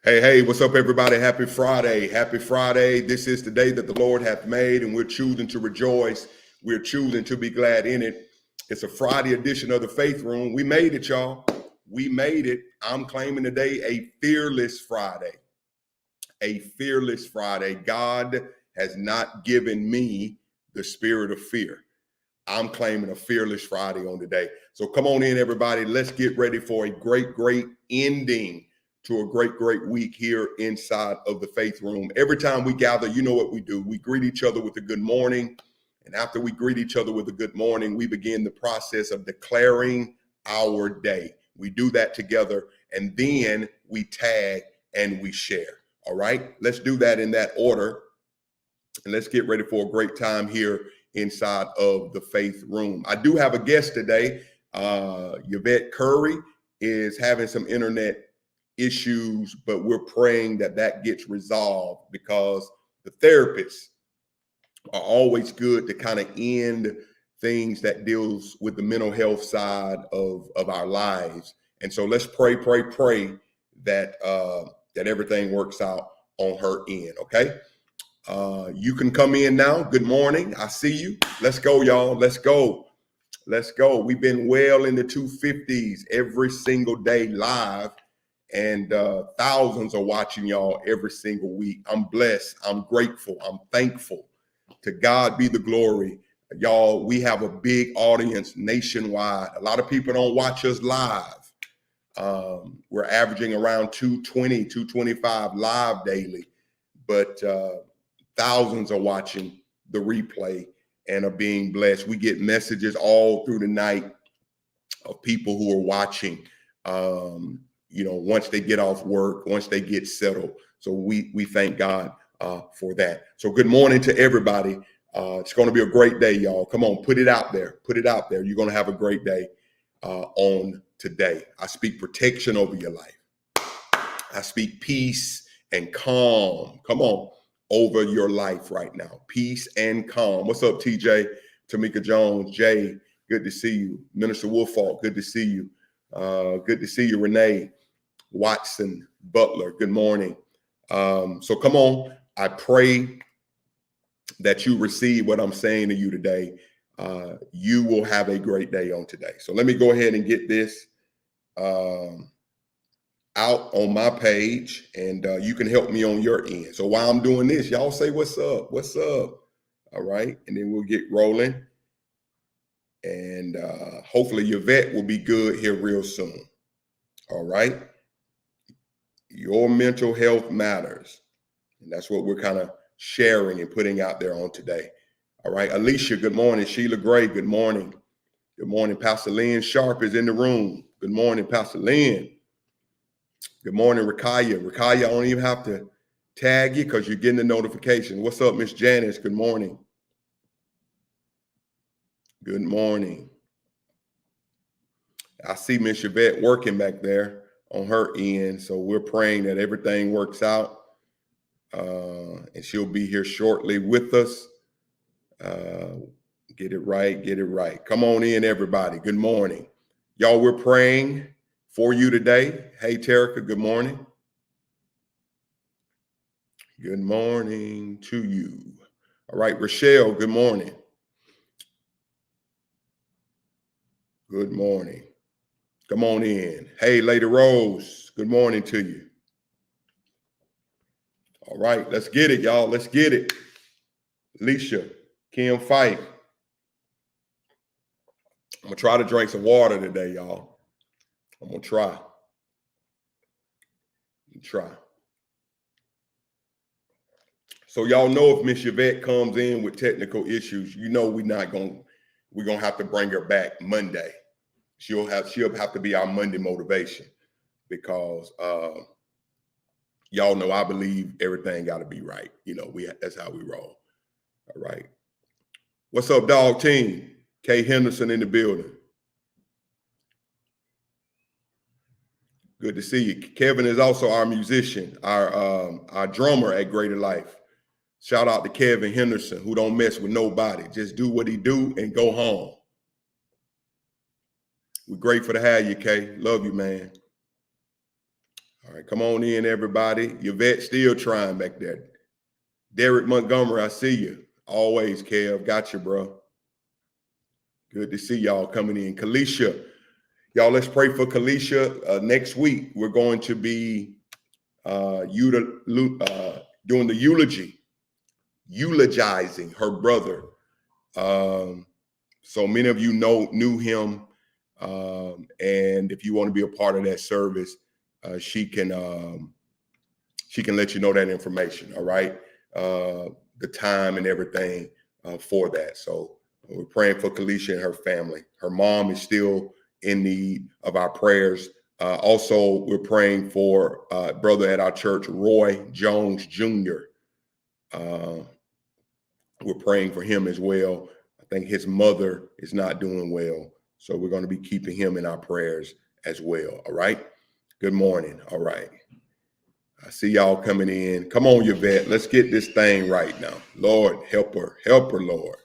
Hey, what's up, everybody? Happy Friday. Happy Friday. This is the day that the Lord hath made, and we're choosing to rejoice. We're choosing to be glad in it. It's a Friday edition of the Faith Room. We made it, y'all. We made it. I'm claiming today a fearless Friday. A fearless Friday. God has not given me the spirit of fear. I'm claiming a fearless Friday on today. So come on in, everybody. Let's get ready for a great ending to a great week here inside of the Faith Room. Every time we gather, you know what we do. We greet each other with a good morning. And after we greet each other with a good morning, we begin the process of declaring our day. We do that together, and then we tag and we share. All right, let's do that in that order. And let's get ready for a great time here inside of the Faith Room. I do have a guest today. Yvette Currie is having some internet issues, but we're praying that that gets resolved, because the therapists are always good to kind of end things that deals with the mental health side of our lives. And so let's pray that that everything works out on her end. Okay. You can come in now. Good morning. I see you. Let's go, y'all. Let's go. Let's go. We've been well in the 250s every single day live, and thousands are watching y'all every single week. I'm blessed. I'm grateful. I'm thankful. To God be the glory. Y'all, we have a big audience nationwide. A lot of people don't watch us live. We're averaging around 220, 225 live daily, but thousands are watching the replay and are being blessed. We get messages all through the night of people who are watching, once they get off work, once they get settled. So we thank God for that. So good morning to everybody. It's going to be a great day, y'all. Come on, put it out there. Put it out there. You're going to have a great day on today. I speak protection over your life. I speak peace and calm. Come on, over your life right now. Peace and calm. What's up, TJ? Tamika Jones, Jay, good to see you. Minister Wolfalt, good to see you. Good to see you, Renee Watson Butler. Good morning. So come on. I pray that you receive what I'm saying to you today. You will have a great day on today. So let me go ahead and get this out on my page, and you can help me on your end. So while I'm doing this, y'all say what's up, what's up. All right, and then we'll get rolling, and hopefully Yvette will be good here real soon. All right, your mental health matters, and that's what we're kind of sharing and putting out there on today. All right, Alicia, good morning. Sheila Gray, good morning. Good morning. Pastor Lynn Sharp is in the room. Good morning, Pastor Lynn. Good morning, Rakaya. Rakaya, I don't even have to tag you because you're getting the notification. What's up, Miss Janice? Good morning. Good morning. I see Miss Yvette working back there on her end, so we're praying that everything works out, and she'll be here shortly with us. Get it right, get it right. Come on in, everybody. Good morning. Y'all, we're praying for you today. Hey, Terica, good morning. Good morning to you. All right, Rochelle, good morning. Good morning. Come on in. Hey, Lady Rose, good morning to you. All right, let's get it, y'all. Let's get it. Alicia, Kim Fife. I'm going to try to drink some water today, y'all. I'm going to try. So y'all know if Miss Yvette comes in with technical issues, you know we're going to have to bring her back Monday. She'll have to be our Monday motivation, because y'all know I believe everything got to be right. You know, that's how we roll. All right. What's up, dog team? Kay Henderson in the building. Good to see you. Kevin is also our musician, our drummer at Greater Life. Shout out to Kevin Henderson, who don't mess with nobody. Just do what he do and go home. We're grateful to have you, Kay. Love you, man. All right, come on in, everybody. Yvette still trying back there. Derek Montgomery, I see you. Always, Kev. Got you, bro. Good to see y'all coming in. Kalisha, y'all, let's pray for Kalisha. Next week, we're going to be doing the eulogizing her brother. So many of you knew him. And if you want to be a part of that service, she can let you know that information. All right. The time and everything for that. So we're praying for Kalisha and her family. Her mom is still in need of our prayers. Also, we're praying for brother at our church, Roy Jones Jr. We're praying for him as well. I think his mother is not doing well. So we're going to be keeping him in our prayers as well. All right. Good morning. All right. I see y'all coming in. Come on, Yvette. Let's get this thing right now. Lord, help her, Lord.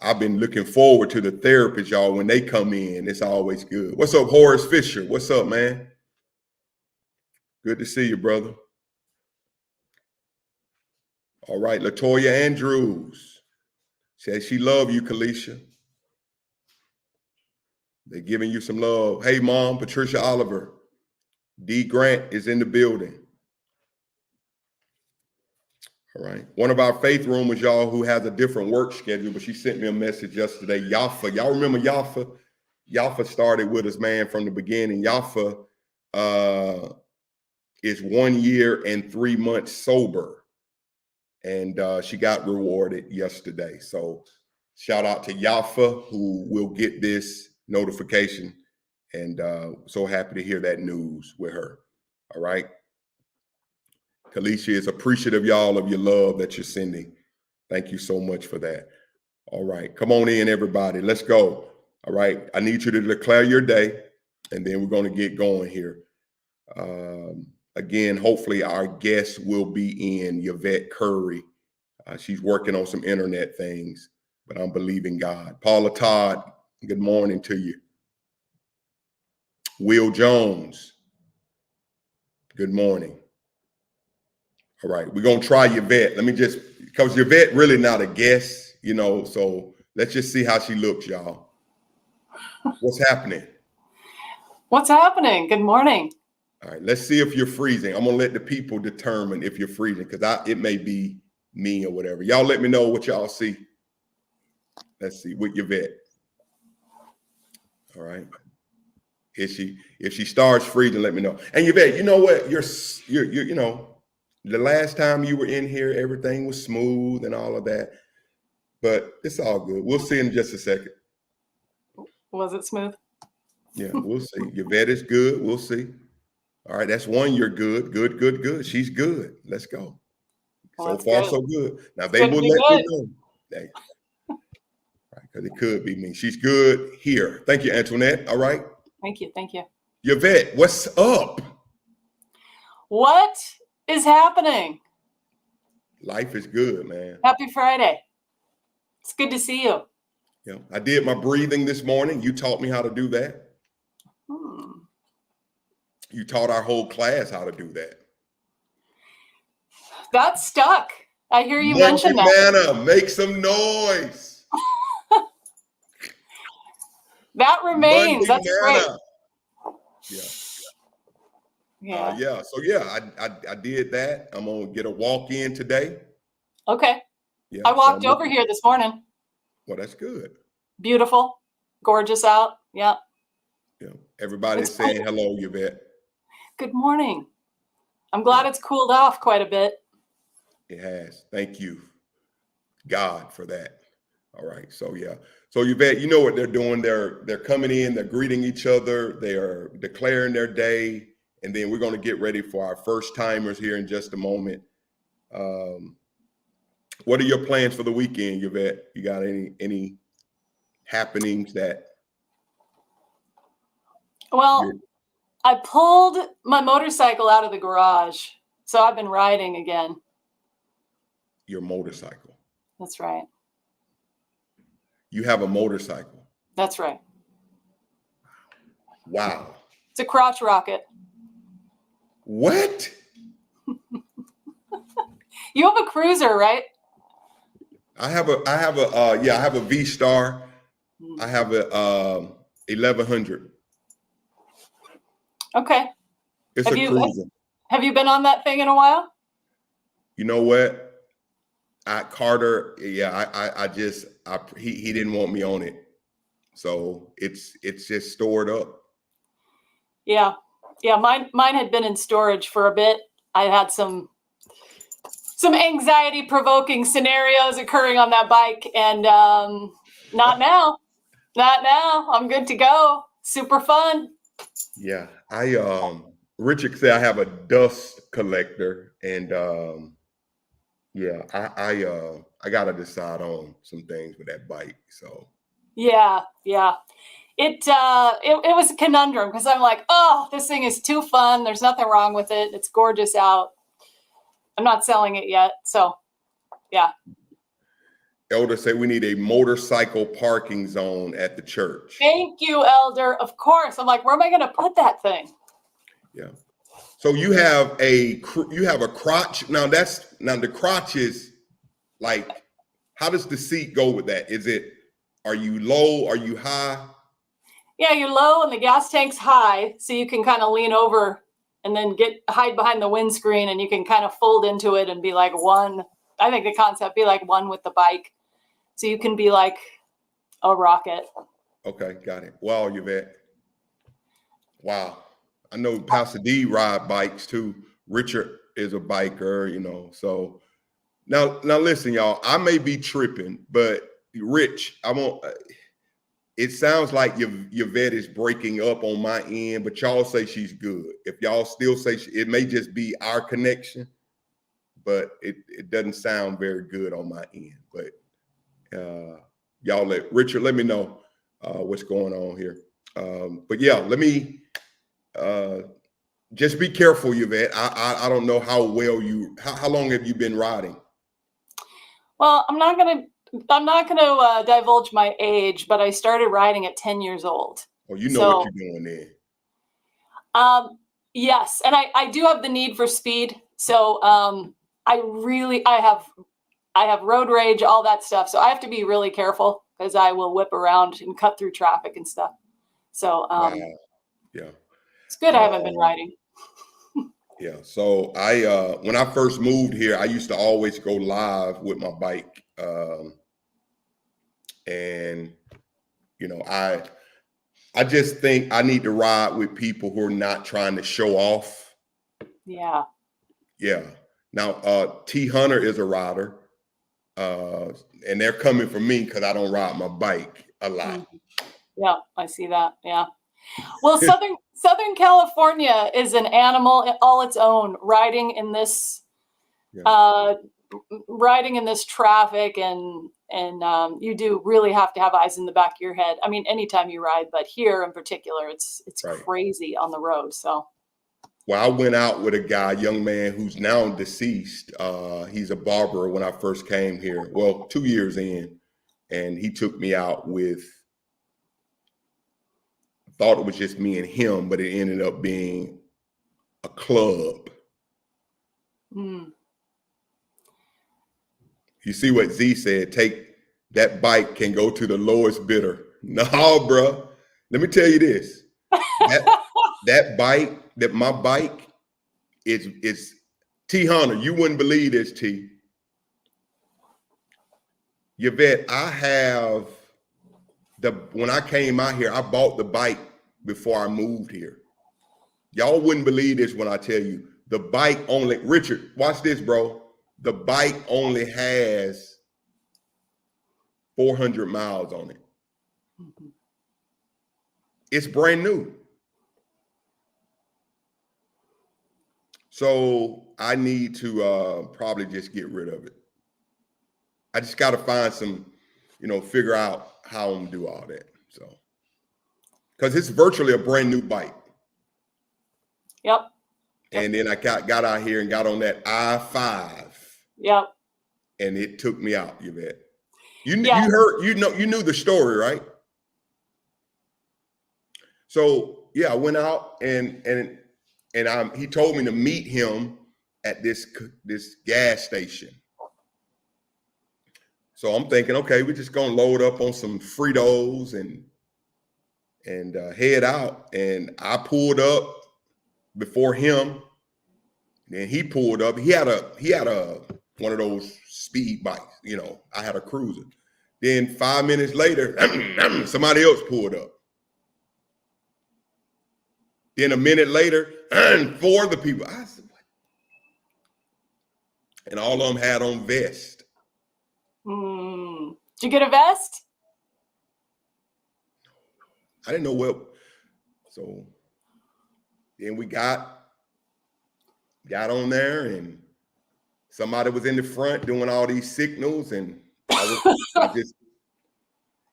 I've been looking forward to the therapists, y'all. When they come in, it's always good. What's up, Horace Fisher? What's up, man? Good to see you, brother. All right, Latoya Andrews says she love you, Kalisha. They're giving you some love. Hey, Mom, Patricia Oliver. D. Grant is in the building. All right. One of our faith roomers, y'all, who has a different work schedule, but she sent me a message yesterday. Yafa. Y'all remember Yafa? Yafa started with us, man, from the beginning. Yafa is 1 year and 3 months sober. And she got rewarded yesterday. So shout out to Yafa, who will get this notification. And so happy to hear that news with her. All right. Kalisha is appreciative, y'all, of your love that you're sending. Thank you so much for that. All right. Come on in, everybody. Let's go. All right. I need you to declare your day, and then we're going to get going here. Again, hopefully our guest will be in, Yvette Currie. She's working on some internet things, but I'm believing God. Paula Todd, good morning to you. Will Jones, good morning. All right, we're going to try Yvette. Let me just, because Yvette really not a guest, you know, so let's just see how she looks, y'all. What's happening? What's happening? Good morning. All right, let's see if you're freezing. I'm going to let the people determine if you're freezing, because it may be me or whatever. Y'all let me know what y'all see. Let's see, with Yvette. All right. If she starts freezing, let me know. And Yvette, you know what? You're you know, the last time you were in here, everything was smooth and all of that. But it's all good. We'll see in just a second. Was it smooth? Yeah, we'll see. Yvette is good. We'll see. All right, that's one. You're good. Good. She's good. Let's go. Well, so far, good. So good. Now, It's they will let good. me know. Because it could be me. She's good here. Thank you, Antoinette. All right. Thank you. Yvette, what's up? What is happening? Life is good, man. Happy Friday. It's good to see you. Yeah, I did my breathing this morning. You taught me how to do that. You taught our whole class how to do that. That's stuck. I hear you Monday mention that. Manna, make some noise. That remains. Monday That's Manna. great. Yeah. So yeah, I did that. I'm gonna get a walk in today. Okay. Yeah. I walked over here this morning. Well, that's good. Beautiful, gorgeous out. Yeah. Yeah. Everybody's saying hello, Yvette. Good morning. I'm glad it's cooled off quite a bit. It has. Thank you, God, for that. All right. So yeah. So Yvette, you know what they're doing. They're coming in, they're greeting each other, they are declaring their day, and then we're going to get ready for our first timers here in just a moment. What are your plans for the weekend, Yvette? You got any happenings that? Well, I pulled my motorcycle out of the garage, so I've been riding again. Your motorcycle? That's right. You have a motorcycle? That's right. Wow. It's a crotch rocket. What? You have a cruiser, right? I have a V Star. I have a 1100. Okay. It's Have a you cruiser. have you been on that thing in a while? You know what? Carter, he didn't want me on it. So it's just stored up. Yeah. Yeah, mine had been in storage for a bit. I had some anxiety provoking scenarios occurring on that bike, and not now. Not now. I'm good to go. Super fun. Yeah. Richard said I have a dust collector, and yeah, I gotta decide on some things with that bike. So Yeah, yeah. It was a conundrum because I'm like, oh, this thing is too fun. There's nothing wrong with it. It's gorgeous out. I'm not selling it yet. So yeah. Elder said we need a motorcycle parking zone at the church. Thank you, Elder. Of course. I'm like, where am I gonna put that thing? Yeah. So you have a crotch. Now the crotch is like, how does the seat go with that? Are you low? Are you high? Yeah, you're low and the gas tank's high, so you can kind of lean over and then hide behind the windscreen, and you can kind of fold into it and be like one. I think the concept be like one with the bike, so you can be like a rocket. Okay, got it. Wow, Yvette. Wow. I know Pastor D ride bikes too. Richard is a biker, So now listen, y'all. I may be tripping, but Rich, it sounds like Yvette is breaking up on my end, but y'all say she's good. If y'all still say it may just be our connection, but it doesn't sound very good on my end. But y'all let me know what's going on here. But yeah, let me just be careful, Yvette. I don't know how well how long have you been riding? Well, I'm not gonna divulge my age, but I started riding at 10 years old. Oh, you know what you're doing there. Yes, and I do have the need for speed. So I have road rage, all that stuff. So I have to be really careful because I will whip around and cut through traffic and stuff. So Wow. Yeah. It's good I haven't been riding. Yeah. So when I first moved here, I used to always go live with my bike. And I just think I need to ride with people who are not trying to show off. Yeah. Yeah. Now, T Hunter is a rider, and they're coming for me because I don't ride my bike a lot. Mm-hmm. Yeah, I see that. Yeah. Well, Southern California is an animal all its own, riding in this traffic, and you do really have to have eyes in the back of your head. I mean, anytime you ride, but here in particular, it's right. Crazy on the road. So, well, I went out with a young man who's now deceased. He's a barber when I first came here. Well, 2 years in, and he took me out with. Thought it was just me and him, but it ended up being a club. Mm. You see what Z said? Take that bike can go to the lowest bidder. No, bro. Let me tell you this. My bike is T Hunter. You wouldn't believe this, T. Yvette, when I came out here, I bought the bike before I moved here. Y'all wouldn't believe this when I tell you the bike only, Richard, watch this, bro. The bike only has 400 miles on it. Mm-hmm. It's brand new. So I need to probably just get rid of it. I just got to find some, figure out how I'm gonna do all that. So, because it's virtually a brand new bike. Yep. And then I got out here and got on that I-5. Yep. And it took me out, Yvette. You knew the story, right? So yeah, I went out and and he told me to meet him at this gas station. So I'm thinking, okay, we're just gonna load up on some Fritos and head out. And I pulled up before him. Then he pulled up. He had a one of those speed bikes, you know. I had a cruiser. Then 5 minutes later, somebody else pulled up. Then a minute later, 4 other people. I said, what? And all of them had on vests. Did you get a vest? I didn't know what. So then we got on there, and somebody was in the front doing all these signals, and I just,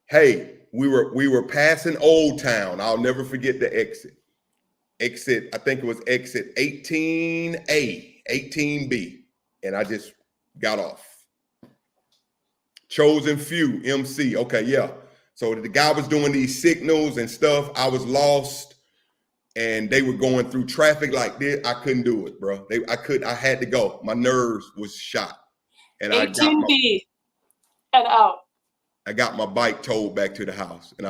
hey, we were passing Old Town. I'll never forget the exit. I think it was exit 18A, 18B, and I just got off. Chosen Few, MC. Okay, yeah. So the guy was doing these signals and stuff. I was lost, and they were going through traffic like this. I couldn't do it, bro. I had to go. My nerves was shot. And 18B and out. I got my bike towed back to the house, and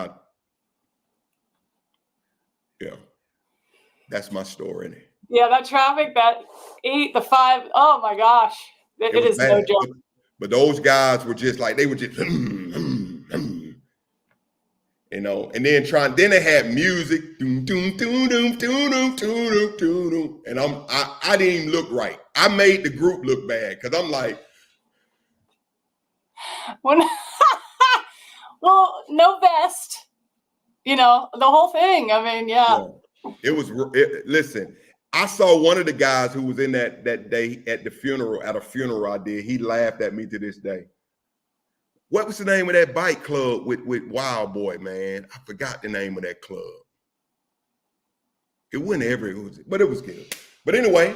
that's my story. Yeah, that traffic, that 8, the 5, oh my gosh. It is bad. No joke. But those guys were just like, they were just, you know, and then they had music, and I didn't even look right. I made the group look bad because I'm like, well, no vest, you know, the whole thing. I mean, yeah. Listen, I saw one of the guys who was in that day at a funeral I did. He laughed at me to this day. What was the name of that bike club with Wild Boy, man? I forgot the name of that club. It wasn't but it was good. But anyway,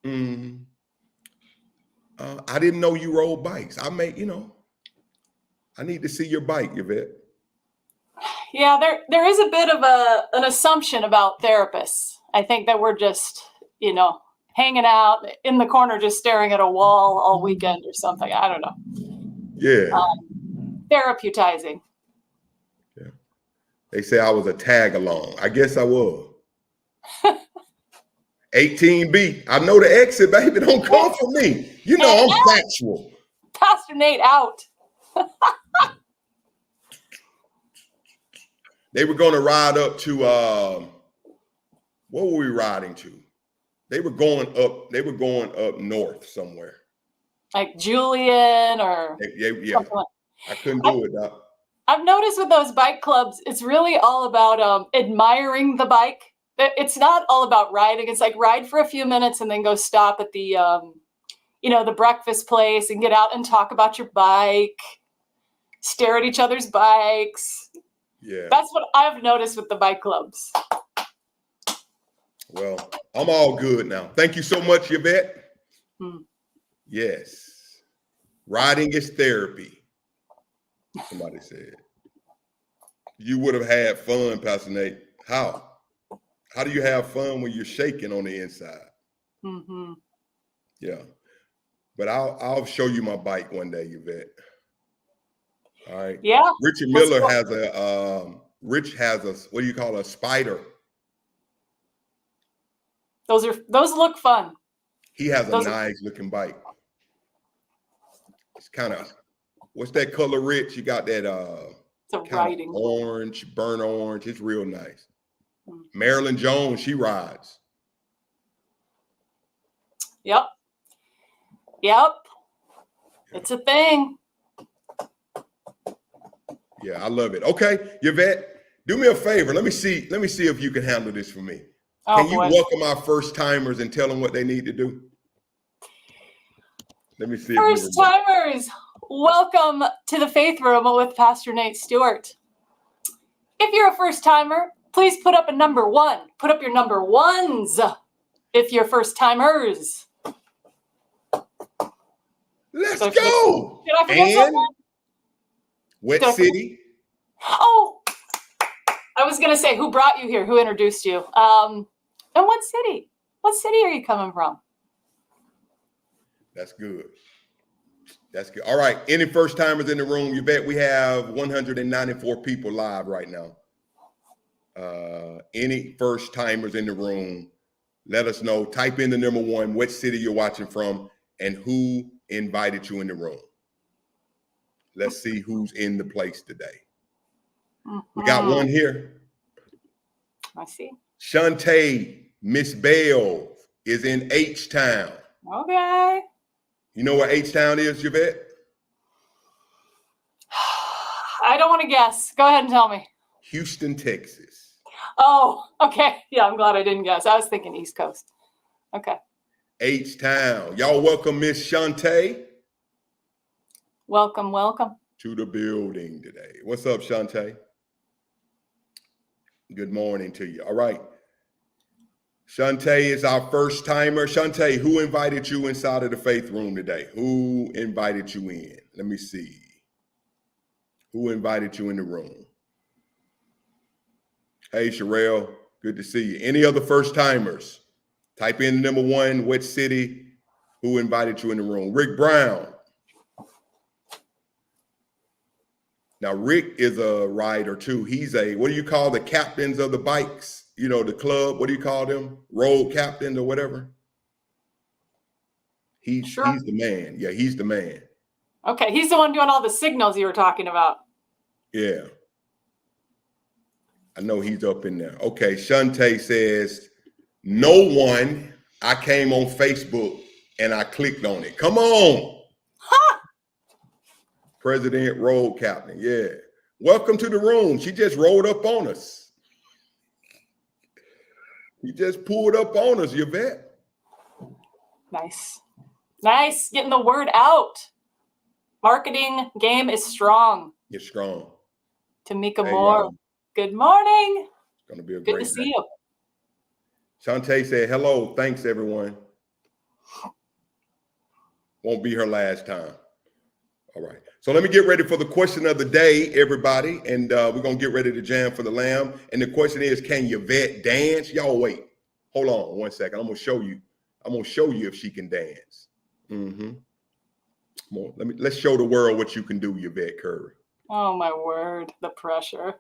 I didn't know you rode bikes. I need to see your bike, Yvette. Yeah, there is a bit of an assumption about therapists. I think that we're just, you know, hanging out in the corner, just staring at a wall all weekend or something. I don't know. Yeah. Therapeuticing. Yeah. They say I was a tag along. I guess I was. 18B. I know the exit, baby. Don't come for me. You know I'm factual. Pastor Nate out. They were going to ride up to what were we riding to? They were going up north somewhere. Like Julian or yeah. I couldn't do it. I've noticed with those bike clubs, it's really all about admiring the bike. It's not all about riding. It's like ride for a few minutes and then go stop at the the breakfast place and get out and talk about your bike, stare at each other's bikes. Yeah. That's what I've noticed with the bike clubs. Well, I'm all good now. Thank you so much, Yvette. Yes. Riding is therapy. Somebody said. You would have had fun, Pastor Nate. How? How do you have fun when you're shaking on the inside? Yeah. But I'll show you my bike one day, Yvette. All right. Yeah. Richard Miller has Rich has a, what do you call a Spider? Those look fun. He has a nice looking bike. It's kind of, what's that color, Rich? You got that kind of orange, burnt orange. It's real nice. Marilyn Jones, she rides. Yep. It's a thing. Yeah, I love it. Okay, Yvette, do me a favor. Let me see if you can handle this for me. Can you welcome our first timers and tell them what they need to do? Let me see. First timers, welcome to the Faith Room with Pastor Nate Stewart. If you're a first timer, please put up a number 1. Put up your number 1s if you're first timers. Let's go. Did I forget something? Wet City. Oh, I was going to say, who brought you here? Who introduced you? And what city? What city are you coming from? That's good. That's good. All right. Any first timers in the room? You bet we have 194 people live right now. Any first timers in the room? Let us know. Type in the number 1, what city you're watching from, and who invited you in the room. Let's see who's in the place today. We got one here. I see. Shantae, Miss Bell is in H-Town. Okay. You know where H-Town is, Yvette? I don't want to guess. Go ahead and tell me. Houston, Texas. Oh, okay. Yeah, I'm glad I didn't guess. I was thinking East Coast. Okay. H-Town. Y'all welcome Miss Shantae. Welcome, welcome. To the building today. What's up, Shantae? Good morning to you. All right. Shantae is our first timer. Shantae, who invited you inside of the faith room today? Who invited you in? Let me see. Who invited you in the room? Hey, Sherelle, good to see you. Any other first timers? Type in number 1, which city, who invited you in the room? Rick Brown. Now, Rick is a rider too. He's a, what do you call the captains of the bikes? You know, the club, what do you call them? Road captains or whatever? He's the man. Yeah, he's the man. Okay, he's the one doing all the signals you were talking about. Yeah. I know he's up in there. Okay, Shantae says, no one. I came on Facebook and I clicked on it. Come on. Ha! President Road Captain. Yeah. Welcome to the room. She just rolled up on us. He just pulled up on us, Yvette. Nice. Nice. Getting the word out. Marketing game is strong. It's strong. Tamika Moore. Good morning. It's going to be a good great to see day. you. Shantae said, hello. Thanks, everyone. Won't be her last time. All right. So let me get ready for the question of the day, everybody. And we're going to get ready to jam for the lamb. And the question is, can Yvette dance? Y'all wait. Hold on 1 second. I'm going to show you. I'm going to show you if she can dance. Mm-hmm. Come on. Let's show the world what you can do, Yvette Currie. Oh, my word. The pressure.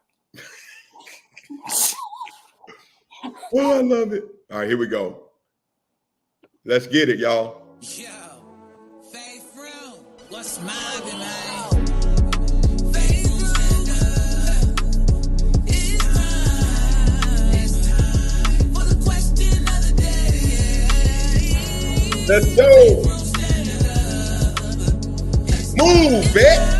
Oh, I love it. All right, here we go. Let's get it, y'all. Yo, faith room. What's mobbing, man? Let's go. Move, bitch.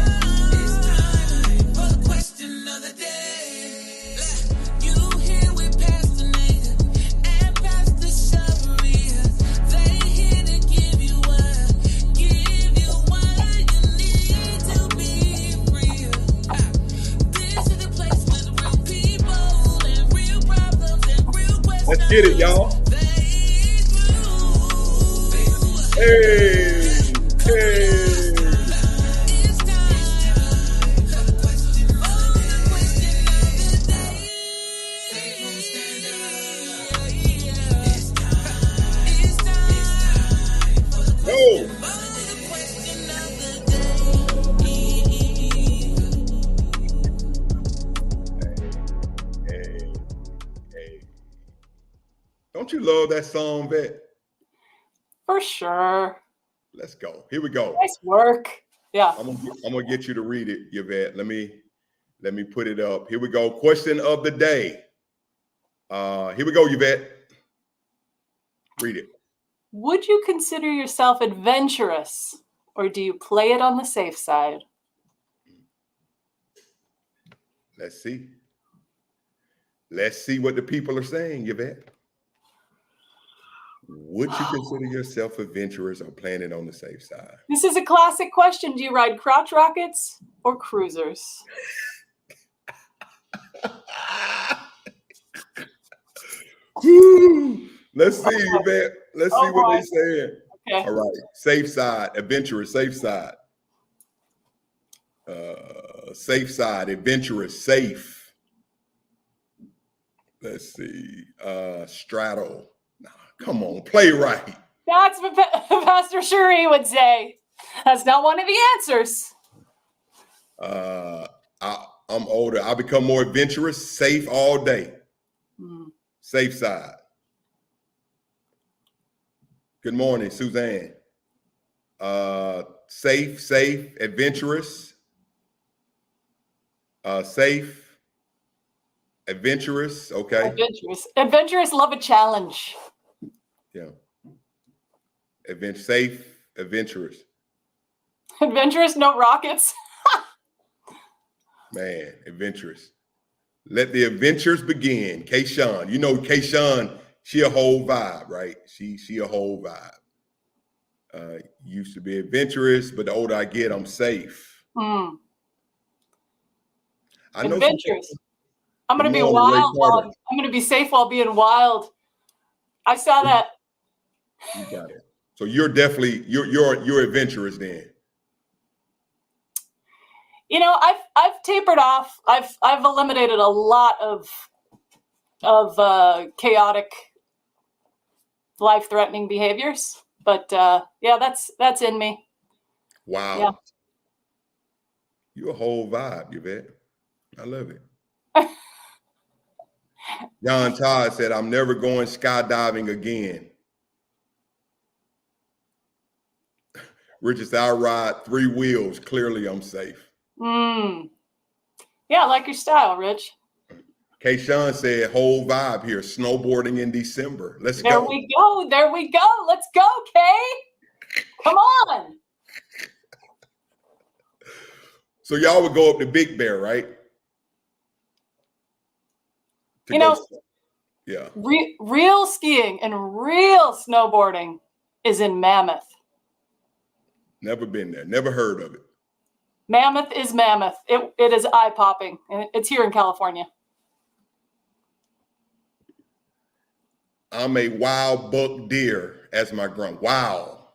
Let's get it, y'all. Hey, hey. Go. Hey. Don't you love that song, Bet? For sure. Let's go. Here we go. Nice work. Yeah. I'm gonna get you to read it, Yvette. Let me put it up. Here we go. Question of the day. Here we go, Yvette. Read it. Would you consider yourself adventurous, or do you play it on the safe side? Let's see. Let's see what the people are saying, Yvette. Would you consider yourself adventurous or playing it on the safe side? This is a classic question. Do you ride crotch rockets or cruisers? Let's see, Yvette. Let's see what they saying. Okay. All right. Safe side, adventurous, safe side. Safe side, adventurous, safe. Let's see. Straddle. Nah, come on, play right. That's what Pastor Cherie would say. That's not one of the answers. I'm older. I become more adventurous, safe all day. Safe side. Good morning, Suzanne. Safe, adventurous. Safe, adventurous. Okay. Adventurous, love a challenge. Yeah. Safe, adventurous. Adventurous, no rockets. Man, adventurous. Let the adventures begin. Kayshawn, you know Kayshawn, she a whole vibe, right? She a whole vibe. Used to be adventurous, but the older I get, I'm safe. I know Adventurous. I'm going to be morning, wild. I'm going to be safe while being wild. I saw that. You got it. So you're definitely you're adventurous then. You know, I've tapered off. I've eliminated a lot of chaotic, life-threatening behaviors. But yeah, that's in me. Wow. Yeah. You a whole vibe, Yvette. I love it. John Todd said, I'm never going skydiving again. Richard said, I ride 3 wheels. Clearly, I'm safe. Yeah, I like your style, Rich. Kayshawn said, whole vibe here, snowboarding in December. Let's go. There we go. Let's go, Kay. Come on. So y'all would go up to Big Bear, right? Yeah. Real skiing and real snowboarding is in Mammoth. Never been there. Never heard of it. Mammoth is Mammoth. It is eye-popping. And it's here in California. I'm a wild buck deer as my grunt. Wow.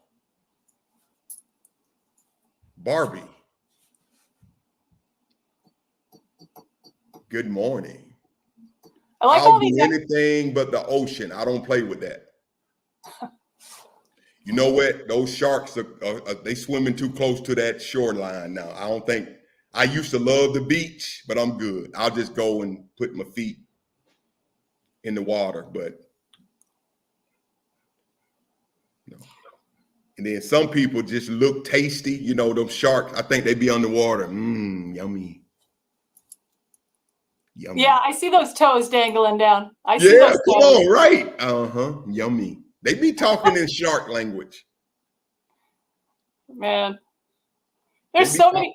Barbie. Good morning. I'll do anything but the ocean. I don't play with that. You know what? Those sharks they swimming too close to that shoreline now. I don't think. I used to love the beach, but I'm good. I'll just go and put my feet in the water, but no. And then some people just look tasty. You know, them sharks, I think they be underwater. Yummy. Yummy. Yeah, I see those toes dangling down. I see those toes. Come on, right. Yummy. They be talking in shark language. Man, there's so many.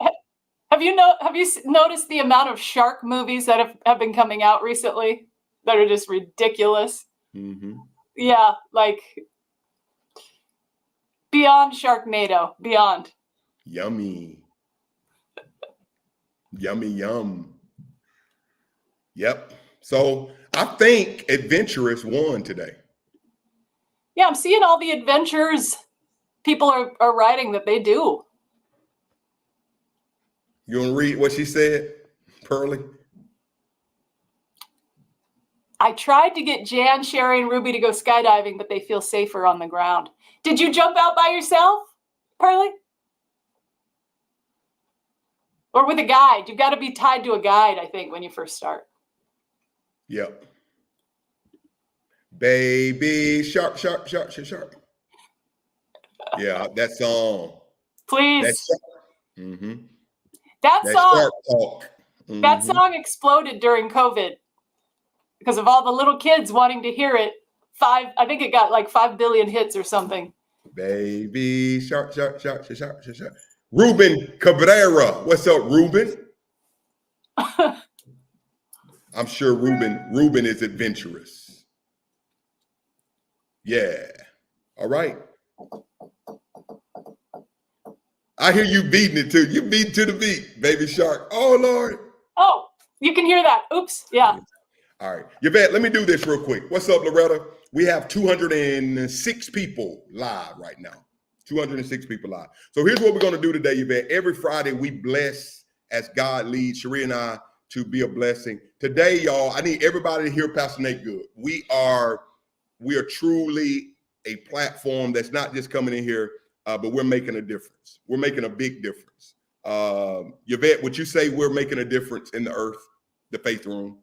Have you noticed the amount of shark movies that have been coming out recently that are just ridiculous? Yeah, like beyond Sharknado, beyond. Yummy. Yummy, yum. Yep. So I think adventurous won today. Yeah, I'm seeing all the adventures people are writing that they do. You want to read what she said, Pearly? I tried to get Jan, Sherry, and Ruby to go skydiving, but they feel safer on the ground. Did you jump out by yourself, Pearly? Or with a guide? You've got to be tied to a guide, I think, when you first start. Yep. Baby shark, shark, shark, shark, shark. Yeah, that song. Please. That song. Shark Talk. That song exploded during COVID because of all the little kids wanting to hear it. I think it got like 5 billion hits or something. Baby shark, shark, shark, shark, shark, shark. Ruben Cabrera. What's up, Ruben? I'm sure Ruben is adventurous. Yeah. All right. I hear you beating it too. You beat to the beat, baby shark. Oh, Lord. Oh, you can hear that. Oops. Yeah. All right. Yvette, let me do this real quick. What's up, Loretta? We have 206 people live right now. 206 people live. So here's what we're going to do today, Yvette. Every Friday, we bless as God leads Cherie and I to be a blessing. Today, y'all, I need everybody to hear Pastor Nate good. We are truly a platform that's not just coming in here, but we're making a difference. We're making a big difference. Yvette, would you say we're making a difference in the earth, the faith room?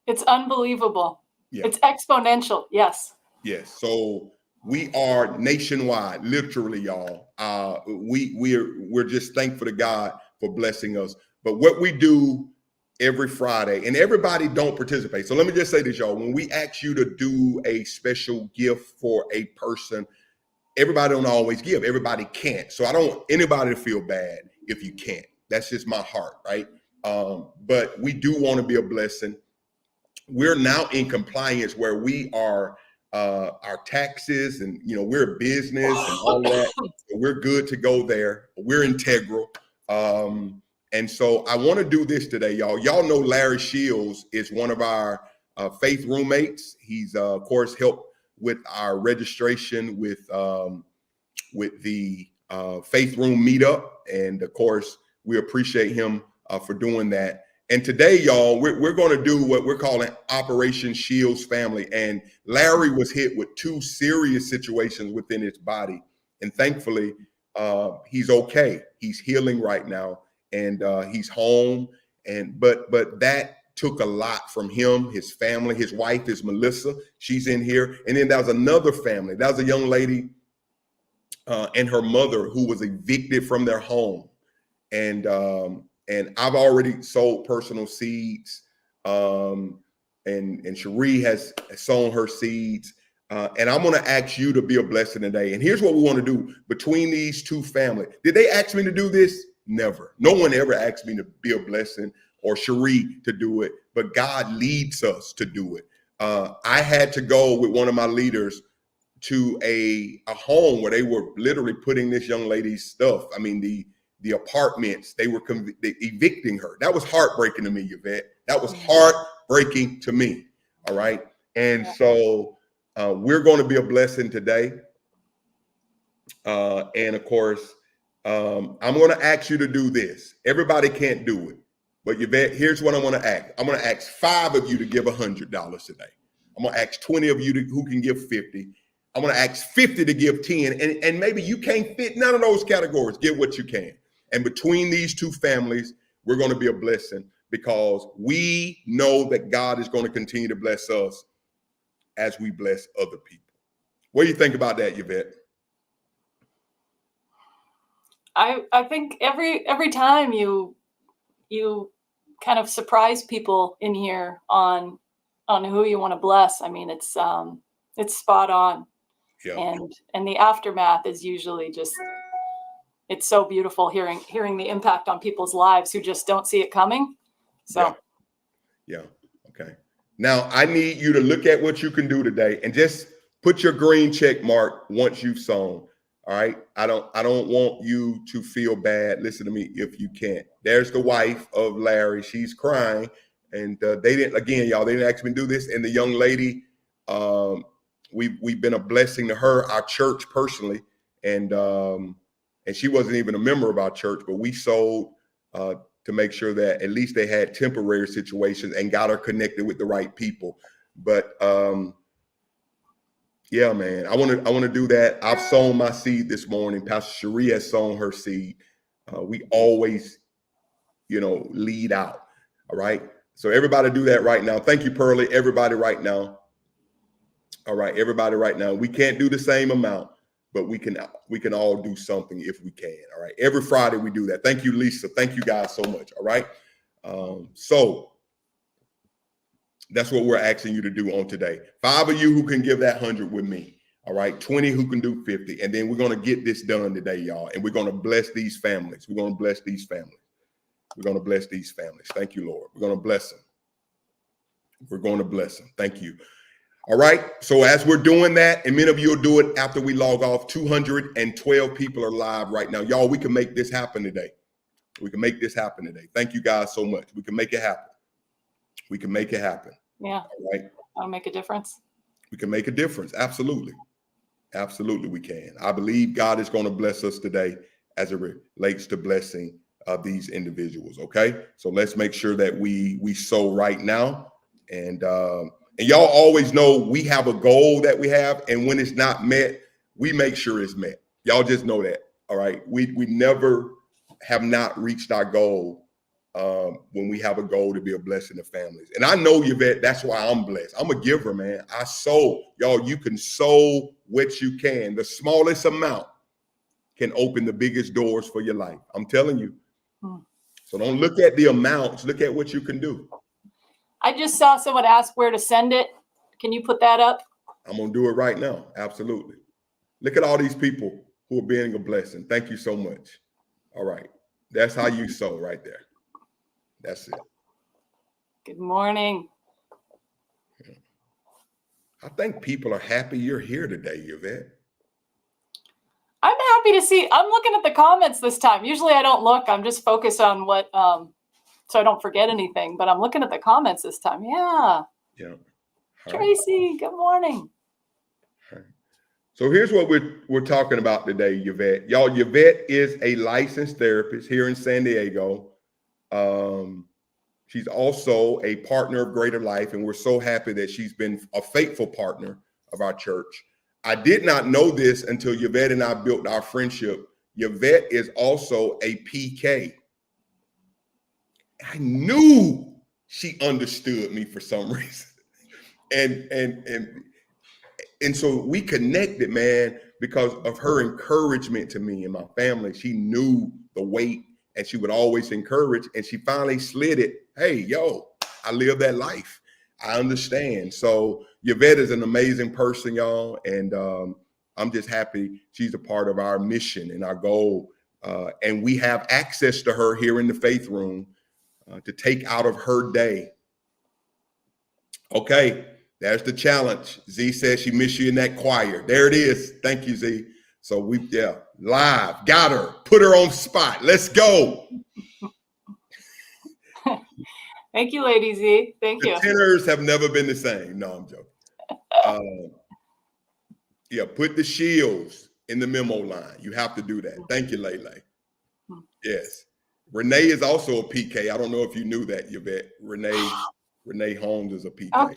It's unbelievable. Yeah. It's exponential. Yes. Yes. So we are nationwide, literally, y'all. We're just thankful to God for blessing us. But what we do every Friday, and everybody don't participate. So let me just say this, y'all. When we ask you to do a special gift for a person, everybody don't always give. Everybody can't. So I don't want anybody to feel bad if you can't. That's just my heart, right? But we do want to be a blessing. We're now in compliance where we are our taxes, and we're a business and all that. We're good to go there. We're integral. And so I want to do this today, y'all. Y'all know Larry Shields is one of our faith roommates. He's of course helped with our registration with the faith room meetup, and of course we appreciate him for doing that. And today, y'all, we're going to do what we're calling Operation Shields Family. And Larry was hit with 2 serious situations within his body, and thankfully he's okay. He's healing right now, and he's home. And but that took a lot from him, his family. His wife is Melissa. She's in here. And then there was another family. That was a young lady and her mother who was evicted from their home. And I've already sold personal seeds. And Cherie has sown her seeds. And I'm going to ask you to be a blessing today. And here's what we want to do between these 2 families. Did they ask me to do this? Never. No one ever asked me to be a blessing or Cherie to do it, but God leads us to do it. I had to go with one of my leaders to a home where they were literally putting this young lady's stuff. I mean, the apartments, they were evicting her. That was heartbreaking to me, Yvette. That was heartbreaking to me. All right. And so we're going to be a blessing today. And of course, I'm going to ask you to do this. Everybody can't do it. But Yvette, here's what I'm going to ask. I'm going to ask 5 of you to give $100 today. I'm going to ask 20 of you who can give 50. I'm going to ask 50 to give 10. And maybe you can't fit none of those categories. Give what you can. And between these 2 families, we're going to be a blessing because we know that God is going to continue to bless us as we bless other people. What do you think about that, Yvette? I think every time you kind of surprise people in here on who you want to bless. I mean, it's spot on. Yeah. And the aftermath is usually just, it's so beautiful hearing the impact on people's lives who just don't see it coming. So yeah. Okay. Now I need you to look at what you can do today and just put your green check mark once you've sown. All right. I don't want you to feel bad. Listen to me if you can't. There's the wife of Larry. She's crying. And they didn't ask me to do this. And the young lady, we've been a blessing to her, our church personally. And she wasn't even a member of our church, but we sold to make sure that at least they had temporary situations and got her connected with the right people. But yeah, man, I want to do that. I've sown my seed this morning. Pastor Cherie has sown her seed. We always, lead out. All right. So everybody do that right now. Thank you, Pearlie. Everybody right now. All right. Everybody right now. We can't do the same amount, but we can all do something if we can. All right. Every Friday we do that. Thank you, Lisa. Thank you guys so much. All right. So that's what we're asking you to do on today. 5 of you who can give that 100 with me. All right. 20 who can do 50. And then we're going to get this done today, y'all. And we're going to bless these families. We're going to bless these families. We're going to bless these families. Thank you, Lord. We're going to bless them. We're going to bless them. Thank you. All right. So as we're doing that, and many of you will do it after we log off, 212 people are live right now. Y'all, we can make this happen today. We can make this happen today. Thank you guys so much. We can make it happen. We can make it happen. Yeah. All right. I'll make a difference. We can make a difference. Absolutely. Absolutely, we can. I believe God is going to bless us today as it relates to blessing these individuals. Okay, so let's make sure that we sow right now, and y'all always know we have a goal that we have, and when it's not met, we make sure it's met. Y'all just know that. All right, we never have not reached our goal when we have a goal to be a blessing to families. And I know, Yvette, that's why I'm blessed. I'm a giver, man. I sow. Y'all, you can sow what you can. The smallest amount can open the biggest doors for your life. I'm telling you. So don't look at the amounts. Look at what you can do. I just saw someone ask where to send it. Can you put that up? I'm going to do it right now. Absolutely. Look at all these people who are being a blessing. Thank you so much. All right. That's how you sow right there. That's it. Good morning. I think people are happy you're here today, Yvette. I'm happy to see. I'm looking at the comments this time. Usually I don't look. I'm just focused on what, so I don't forget anything. But I'm looking at the comments this time. Yeah. Yeah. Tracy, good morning. So here's what we're talking about today, Yvette. Y'all, Yvette is a licensed therapist here in San Diego. She's also a partner of Greater Life, and we're so happy that she's been a faithful partner of our church. I did not know this until Yvette and I built our friendship. Yvette is also a PK. I knew she understood me for some reason. And so we connected, man, because of her encouragement to me and my family. She knew the weight and she would always encourage, and she finally slid it. Hey, yo, I live that life. I understand. So Yvette is an amazing person, y'all. And I'm just happy she's a part of our mission and our goal. And we have access to her here in the faith room to take out of her day. Okay. There's the challenge. Z says she missed you in that choir. There it is. Thank you, Z. So live, got her, put her on spot. Let's go. Thank you, Lady Z. Thank you. The tenors have never been the same. No, I'm joking. Put the shields in the memo line. You have to do that. Thank you, Lele. Yes. Renee is also a PK. I don't know if you knew that, Yvette. Renee Holmes is a PK.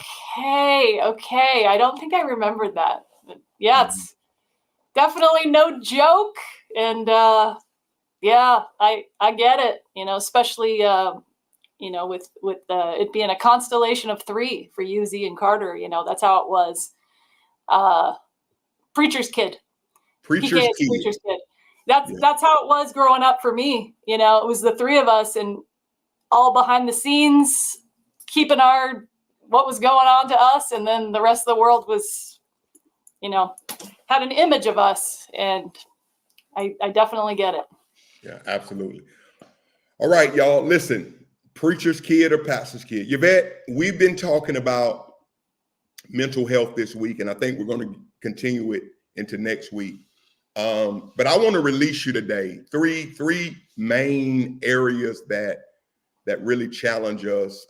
Okay. I don't think I remembered that. But yeah, it's definitely no joke. And I get it, especially, with it being a constellation of three for you, Z, and Carter. That's how it was. Preacher's kid. Preacher's kid. That's how it was growing up for me. It was the three of us and all behind the scenes, keeping what was going on to us, and then the rest of the world was, had an image of us, and I definitely get it. Yeah, absolutely. All right, y'all, listen, preacher's kid or pastor's kid. Yvette, we've been talking about mental health this week, and I think we're going to continue it into next week. But I want to release you today three main areas that really challenge us: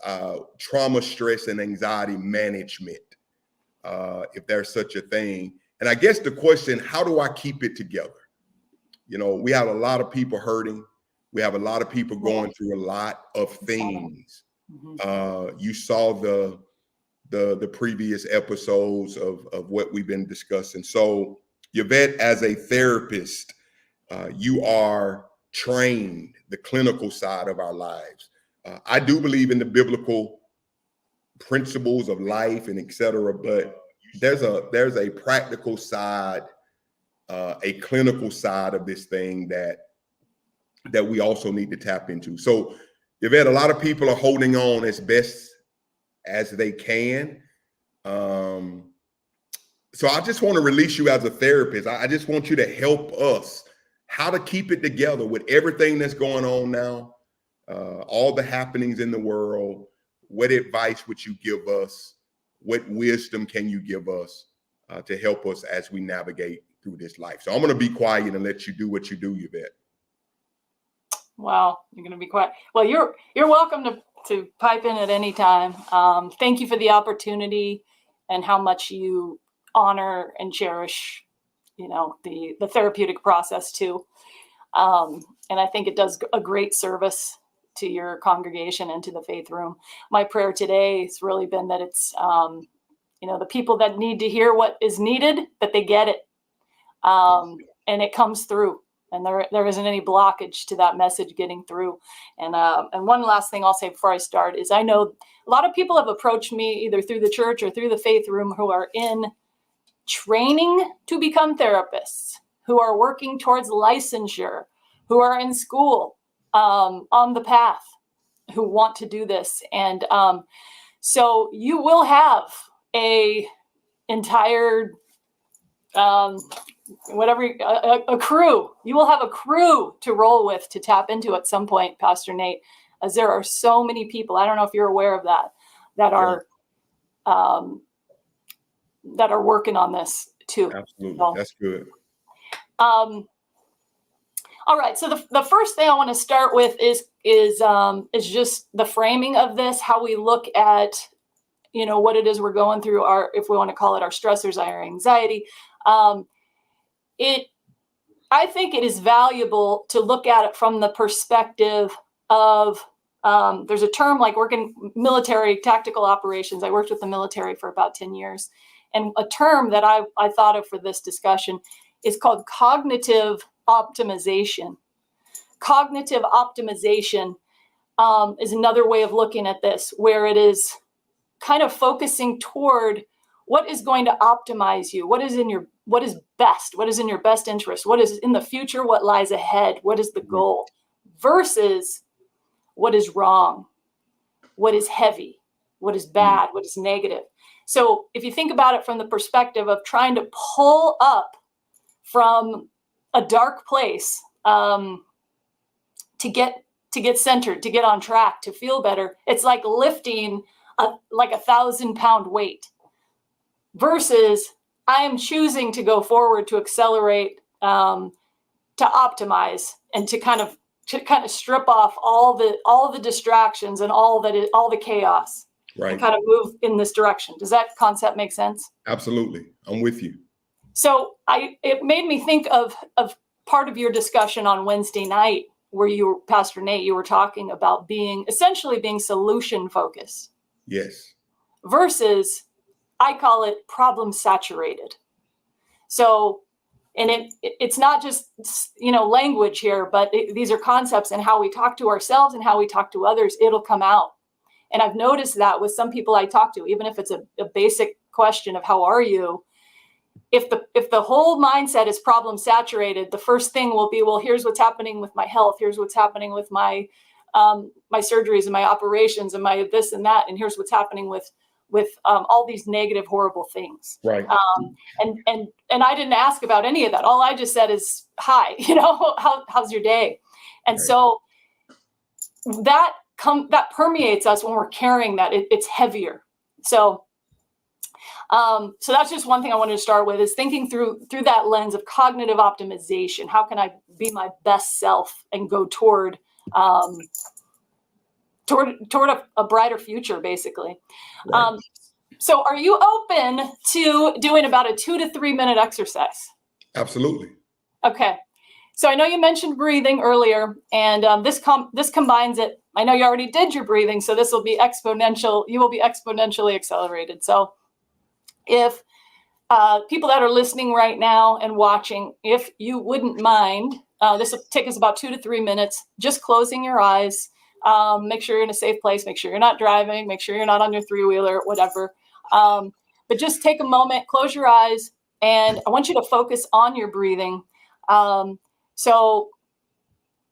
trauma, stress, and anxiety management, if there's such a thing. And I guess the question, how do I keep it together? We have a lot of people hurting. We have a lot of people going through a lot of things. You saw the previous episodes of what we've been discussing. So Yvette, as a therapist, you are trained the clinical side of our lives. I do believe in the biblical principles of life and et cetera, but there's a practical side, a clinical side of this thing that we also need to tap into. So Yvette, a lot of people are holding on as best as they can. So I just want to release you as a therapist. I just want you to help us how to keep it together with everything that's going on now, all the happenings in the world. What advice would you give us? What wisdom can you give us to help us as we navigate through this life? So I'm going to be quiet and let you do what you do, Yvette. Wow, you're going to be quiet. Well, you're welcome to pipe in at any time. Thank you for the opportunity and how much you honor and cherish, the therapeutic process too. And I think it does a great service to your congregation and to the faith room. My prayer today has really been that it's, the people that need to hear what is needed, that they get it. And it comes through, and there isn't any blockage to that message getting through. And one last thing I'll say before I start is I know a lot of people have approached me either through the church or through the faith room who are in training to become therapists, who are working towards licensure, who are in school, on the path, who want to do this. And so you will have a entire a crew. You will have a crew to roll with, to tap into at some point, Pastor Nate, as there are so many people. I don't know if you're aware of that are working on this too. Absolutely. So, that's good. All right. So the first thing I want to start with is just the framing of this, how we look at, what it is we're going through, if we want to call it our stressors, our anxiety. I think it is valuable to look at it from the perspective of, there's a term like working military tactical operations. I worked with the military for about 10 years. And a term that I thought of for this discussion is called cognitive optimization. Cognitive optimization is another way of looking at this, where it is kind of focusing toward what is going to optimize you, what is best, what is in your best interest, what is in the future, what lies ahead, what is the goal, versus what is wrong, what is heavy, what is bad, what is negative. So if you think about it from the perspective of trying to pull up from a dark place, to get centered, to get on track, to feel better, it's like lifting like 1,000-pound weight, versus I am choosing to go forward, to accelerate, to optimize, and to kind of strip off all the distractions and all the chaos, Right. and kind of move in this direction. Does that concept make sense? Absolutely. I'm with you. So it made me think of part of your discussion on Wednesday night, where Pastor Nate, you were talking about essentially being solution focused. Yes. Versus, I call it problem saturated. So, and it's not just, language here, but these are concepts, and how we talk to ourselves and how we talk to others, it'll come out. And I've noticed that with some people I talk to, even if it's a basic question of how are you, if the whole mindset is problem saturated, the first thing will be, well, here's what's happening with my health. Here's what's happening with my surgeries and my operations and my this and that. And here's what's happening with all these negative, horrible things. Right. And I didn't ask about any of that. All I just said is, hi, how's your day? And Right. so that permeates us when we're carrying that. It's heavier. So that's just one thing I wanted to start with, is thinking through that lens of cognitive optimization. How can I be my best self and go toward a brighter future, basically. Right. So are you open to doing about a 2 to 3 minute exercise? Absolutely. Okay. So I know you mentioned breathing earlier, and this combines it. I know you already did your breathing, so this will be exponential. You will be exponentially accelerated. So if people that are listening right now and watching, if you wouldn't mind, this will take us about 2 to 3 minutes, just closing your eyes. Make sure you're in a safe place. Make sure you're not driving. Make sure you're not on your three-wheeler, whatever. But just take a moment, close your eyes, and I want you to focus on your breathing. So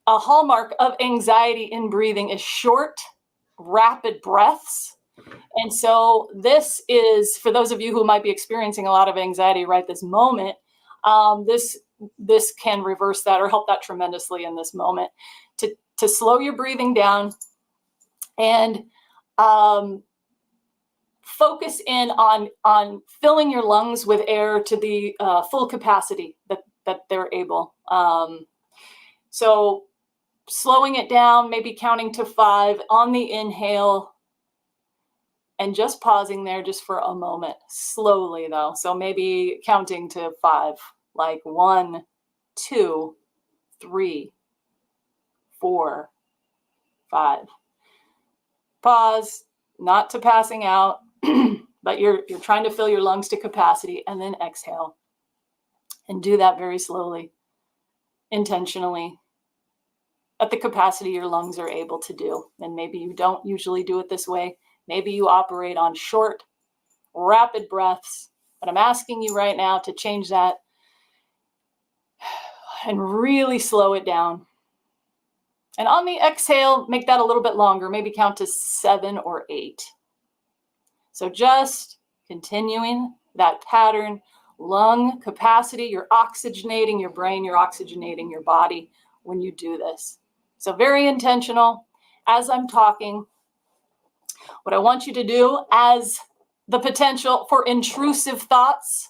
a hallmark of anxiety in breathing is short, rapid breaths. And so this is, for those of you who might be experiencing a lot of anxiety right this moment, this can reverse that or help that tremendously in this moment, to slow your breathing down and focus in on filling your lungs with air to the full capacity that they're able. So slowing it down, maybe counting to 5 on the inhale, and just pausing there just for a moment, slowly though. So maybe counting to 5, like 1, 2, 3, 4, 5. Pause, not to passing out, but you're trying to fill your lungs to capacity, and then exhale. And do that very slowly, intentionally, at the capacity your lungs are able to do. And maybe you don't usually do it this way. Maybe you operate on short, rapid breaths, but I'm asking you right now to change that and really slow it down. And on the exhale, make that a little bit longer, maybe count to 7 or 8. So just continuing that pattern, lung capacity, you're oxygenating your brain, you're oxygenating your body when you do this. So very intentional. As I'm talking, what I want you to do, as the potential for intrusive thoughts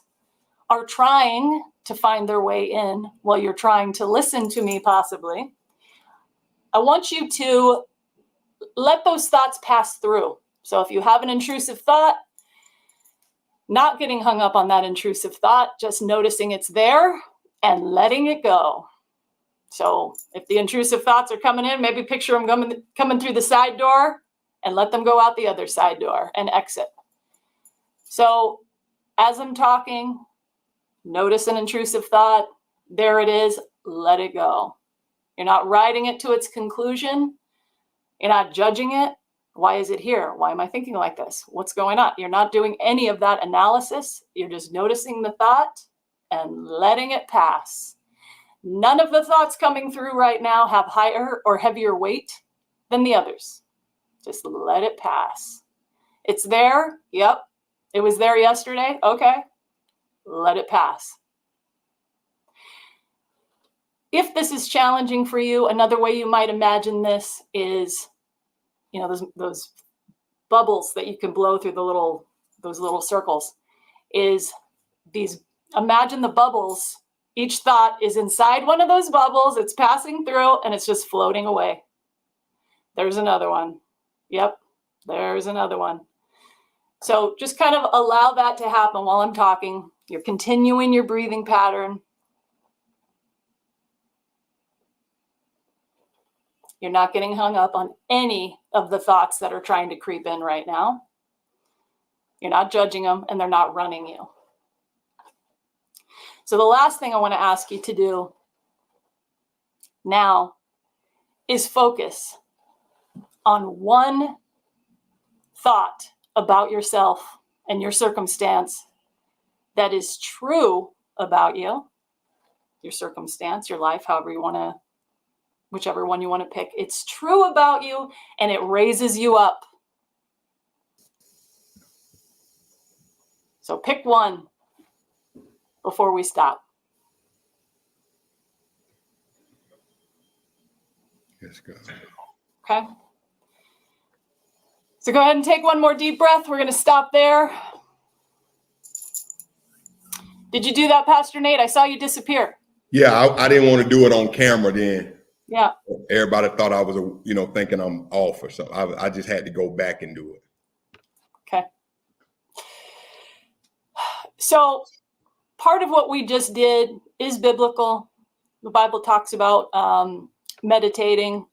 are trying to find their way in while you're trying to listen to me possibly, I want you to let those thoughts pass through. So if you have an intrusive thought, not getting hung up on that intrusive thought, just noticing it's there and letting it go. So if the intrusive thoughts are coming in, maybe picture them coming through the side door and let them go out the other side door and exit. So as I'm talking, notice an intrusive thought. There it is. Let it go. You're not riding it to its conclusion. You're not judging it. Why is it here? Why am I thinking like this? What's going on? You're not doing any of that analysis. You're just noticing the thought and letting it pass. None of the thoughts coming through right now have higher or heavier weight than the others. Just let it pass. It's there. Yep. It was there yesterday. Okay. Let it pass. If this is challenging for you, another way you might imagine this is, those bubbles that you can blow through those little circles, is imagine the bubbles. Each thought is inside one of those bubbles. It's passing through and it's just floating away. There's another one. Yep. There's another one. So just kind of allow that to happen while I'm talking. You're continuing your breathing pattern. You're not getting hung up on any of the thoughts that are trying to creep in right now. You're not judging them and they're not running you. So the last thing I want to ask you to do now is focus on one thought about yourself and your circumstance that is true about you, your circumstance, your life, whichever one you want to pick. It's true about you and it raises you up. So pick one before we stop. Yes, God. Okay. So go ahead and take one more deep breath. We're going to stop there. Did you do that, Pastor Nate? I saw you disappear. Yeah, I didn't want to do it on camera then. Yeah. Everybody thought I was, thinking I'm off or something. I just had to go back and do it. Okay. So part of what we just did is biblical. The Bible talks about meditating,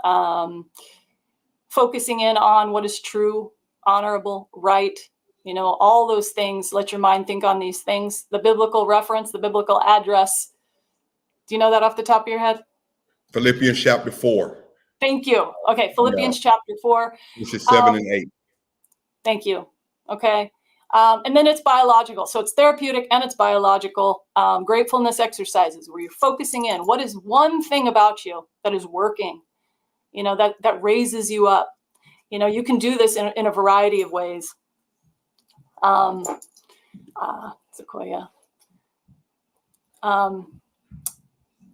focusing in on what is true, honorable, right, all those things. Let your mind think on these things. The biblical reference, the biblical address. Do you know that off the top of your head? Philippians chapter 4. Thank you. Okay, Philippians chapter 4. This is 7 and 8. Thank you. Okay. And then it's biological. So it's therapeutic and it's biological. Gratefulness exercises where you're focusing in. What is one thing about you that is working, that raises you up? You can do this in a variety of ways. Sequoia.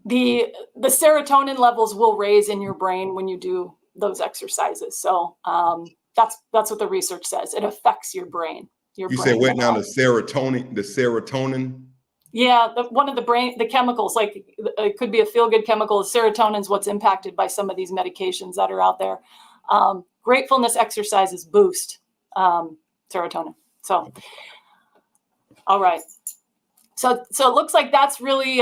The serotonin levels will raise in your brain when you do those exercises. So that's what the research says. It affects your brain. You said what now? The serotonin. Yeah, one of the chemicals, like it could be a feel-good chemical. Serotonin is what's impacted by some of these medications that are out there. Gratefulness exercises boost serotonin. So, all right. So it looks like that's really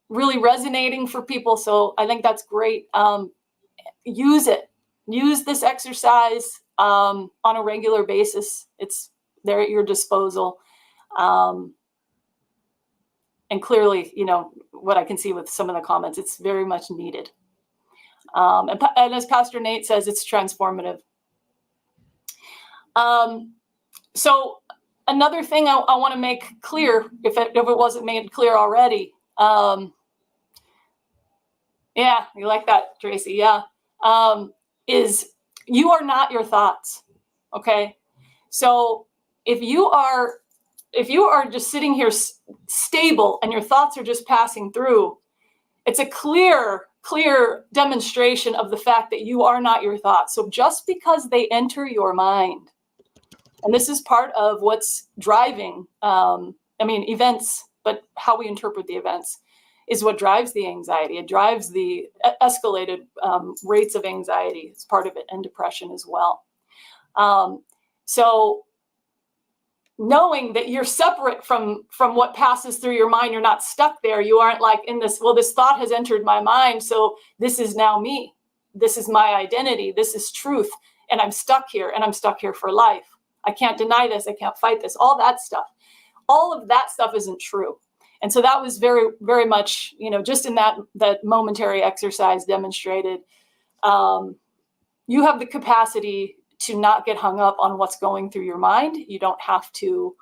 really resonating for people. So I think that's great. Use it. Use this exercise on a regular basis. It's there at your disposal. And clearly, what I can see with some of the comments, it's very much needed. And as Pastor Nate says, it's transformative. So another thing I want to make clear, if it wasn't made clear already, yeah, you like that, Tracy? Yeah, is you are not your thoughts. Okay, so if you are just sitting here stable and your thoughts are just passing through, it's a clear demonstration of the fact that you are not your thoughts. So just because they enter your mind, and this is part of what's driving, events, but how we interpret the events is what drives the anxiety. It drives the escalated rates of anxiety. It's part of it, and depression as well. So knowing that you're separate from what passes through your mind, you're not stuck there. You aren't like in this, well, this thought has entered my mind, so this is now me. This is my identity. This is truth. And I'm stuck here, and I'm stuck here for life. I can't deny this. I can't fight this. All that stuff. All of that stuff isn't true. And so that was very, very much, just in that momentary exercise demonstrated, you have the capacity to not get hung up on what's going through your mind. You don't have to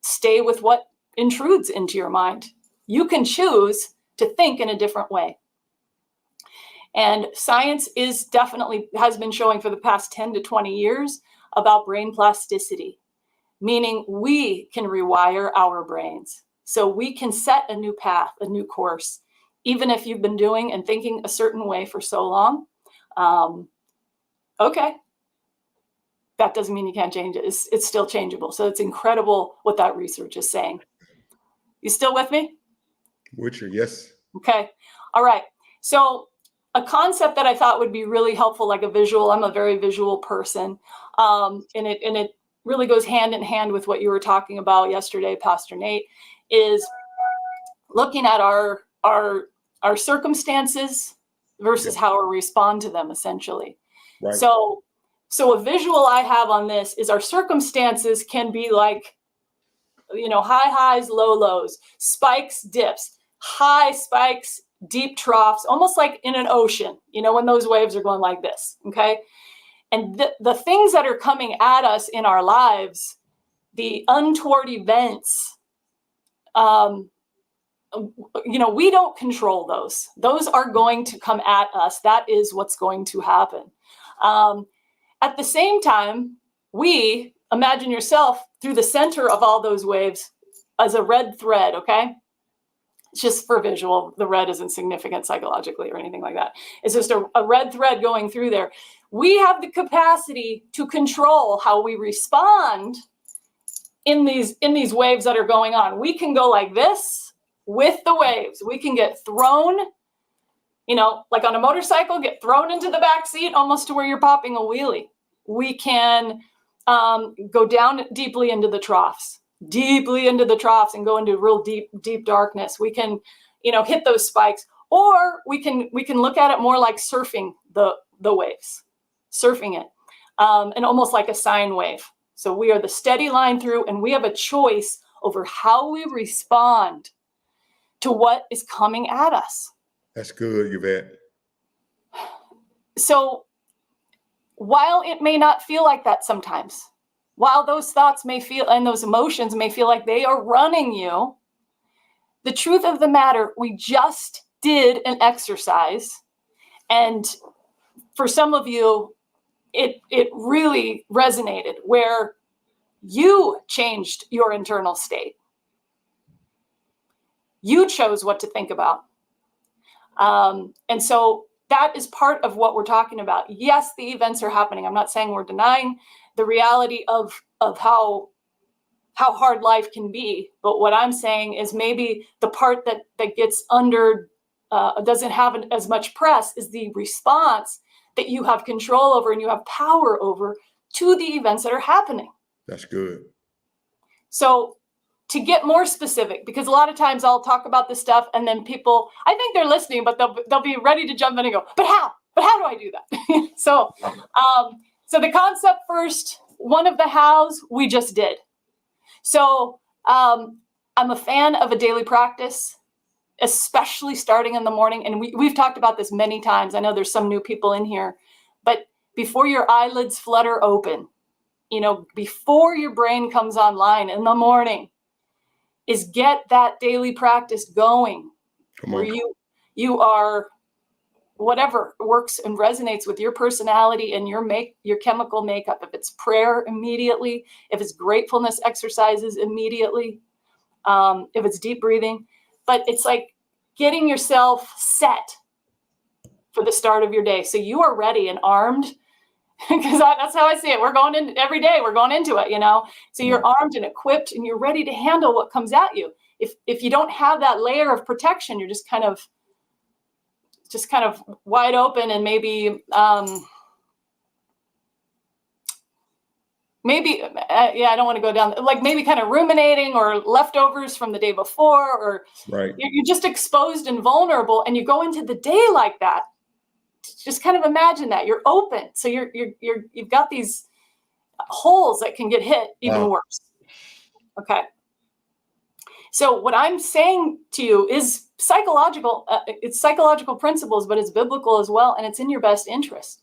stay with what intrudes into your mind. You can choose to think in a different way. And science has been showing for the past 10 to 20 years about brain plasticity, meaning we can rewire our brains. So we can set a new path, a new course, even if you've been doing and thinking a certain way for so long. Okay. That doesn't mean you can't change it. It's still changeable. So it's incredible what that research is saying. You still with me? With you, yes. Okay. All right. So a concept that I thought would be really helpful, like a visual, I'm a very visual person. And it really goes hand in hand with what you were talking about yesterday, Pastor Nate, is looking at our circumstances versus how we respond to them, essentially. Right. So a visual I have on this is our circumstances can be like, high highs, low lows, spikes, dips, high spikes, deep troughs, almost like in an ocean, when those waves are going like this. Okay. And the things that are coming at us in our lives, the untoward events, we don't control those. Those are going to come at us. That is what's going to happen. At the same time, imagine yourself through the center of all those waves as a red thread, okay? It's just for visual. The red isn't significant psychologically or anything like that. It's just a red thread going through there. We have the capacity to control how we respond in these waves that are going on. We can go like this with the waves. We can get thrown, like on a motorcycle, get thrown into the back seat almost to where you're popping a wheelie. We can go down deeply into the troughs and go into real deep darkness. We can, hit those spikes, or we can look at it more like surfing the waves, surfing it, and almost like a sine wave. So we are the steady line through, and we have a choice over how we respond to what is coming at us. That's good, Yvette. So while it may not feel like that sometimes, while those thoughts may feel and those emotions may feel like they are running you, the truth of the matter, we just did an exercise. And for some of you, it really resonated where you changed your internal state. You chose what to think about. And so that is part of what we're talking about. Yes, the events are happening. I'm not saying we're denying the reality of how hard life can be. But what I'm saying is maybe the part that gets doesn't have as much press is the response that you have control over and you have power over to the events that are happening. That's good. So to get more specific, because a lot of times I'll talk about this stuff and then people, I think they're listening, but they'll be ready to jump in and go, but how do I do that? So the concept first, one of the hows we just did. So I'm a fan of a daily practice, especially starting in the morning. And we've talked about this many times. I know there's some new people in here, but before your eyelids flutter open, before your brain comes online in the morning, is get that daily practice going where you are, whatever works and resonates with your personality and your chemical makeup. If it's prayer, immediately. If it's gratefulness exercises, immediately. If it's deep breathing. But it's like getting yourself set for the start of your day. So you are ready and armed, because that's how I see it. We're going in every day. We're going into it, So you're armed and equipped and you're ready to handle what comes at you. If you don't have that layer of protection, you're just kind of wide open, and maybe I don't want to go down, like maybe kind of ruminating or leftovers from the day before, or right. You're just exposed and vulnerable, and you go into the day like that. Just kind of imagine that you're open. So you've got these holes that can get hit even worse. Okay. So what I'm saying to you is psychological. It's psychological principles, but it's biblical as well, and it's in your best interest.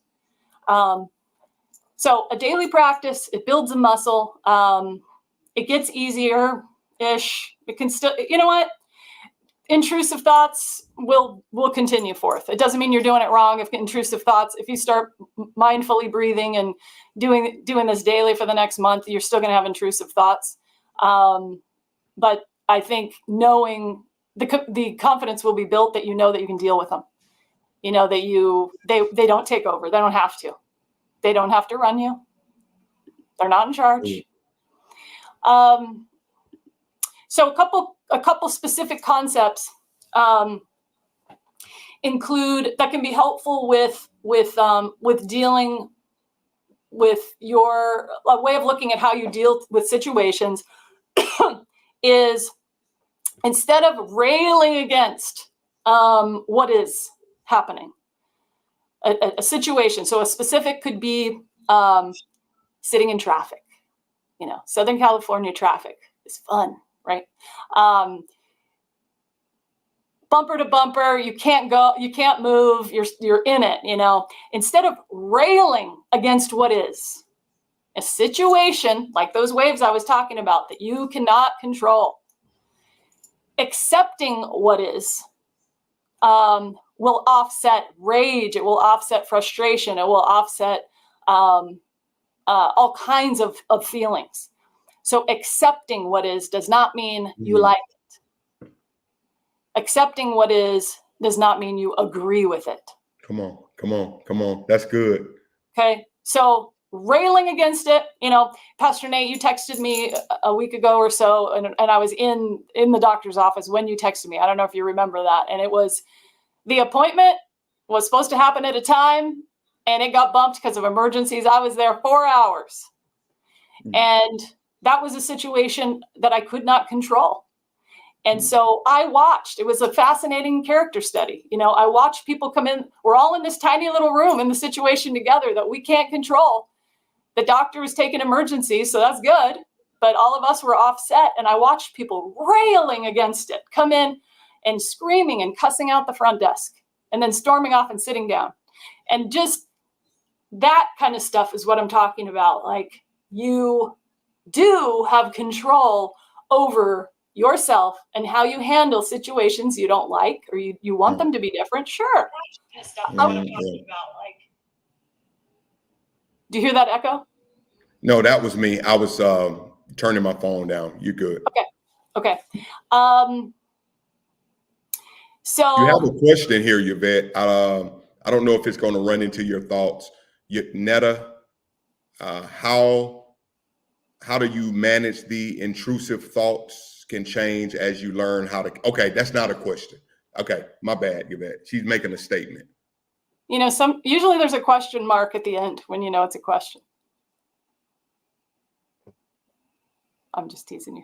So a daily practice, it builds a muscle. It gets easier-ish. It can still, you know what? Intrusive thoughts will continue forth. It doesn't mean you're doing it wrong. If intrusive thoughts, if you start mindfully breathing and doing this daily for the next month, you're still going to have intrusive thoughts. But I think knowing the confidence will be built that that you can deal with them. That they don't take over. They don't have to. They don't have to run you. They're not in charge. So a couple specific concepts include that can be helpful with dealing with your way of looking at how you deal with situations is, instead of railing against what is happening, a situation. So a specific could be sitting in traffic. Southern California traffic is fun, right? Bumper to bumper, you can't go, you can't move, you're in it, Instead of railing against what is, a situation like those waves I was talking about that you cannot control, accepting what is will offset rage, it will offset frustration, it will offset all kinds of feelings. So accepting what is does not mean you like it. Accepting what is does not mean you agree with it. Come on. That's good. Okay. So railing against it, Pastor Nate, you texted me a week ago or so, and I was in the doctor's office when you texted me. I don't know if you remember that. And it was, the appointment was supposed to happen at a time, and it got bumped because of emergencies. I was there 4 hours. And that was a situation that I could not control. And so I watched. It was a fascinating character study. I watched people come in. We're all in this tiny little room in the situation together that we can't control. The doctor was taking emergencies, so that's good. But all of us were offset, and I watched people railing against it, come in and screaming and cussing out the front desk, and then storming off and sitting down. And just that kind of stuff is what I'm talking about. Like, you do have control over yourself and how you handle situations you don't like, or you want them to be different. Sure. Kind of stuff what I'm talking about. Like, do you hear that echo? No, that was me. I was turning my phone down. You're good. Okay. So you have a question here, Yvette. I don't know if it's going to run into your thoughts. Netta, how do you manage the intrusive thoughts can change as you learn how to, okay, that's not a question. Okay, my bad, Yvette. She's making a statement. Usually there's a question mark at the end when you know it's a question. I'm just teasing you.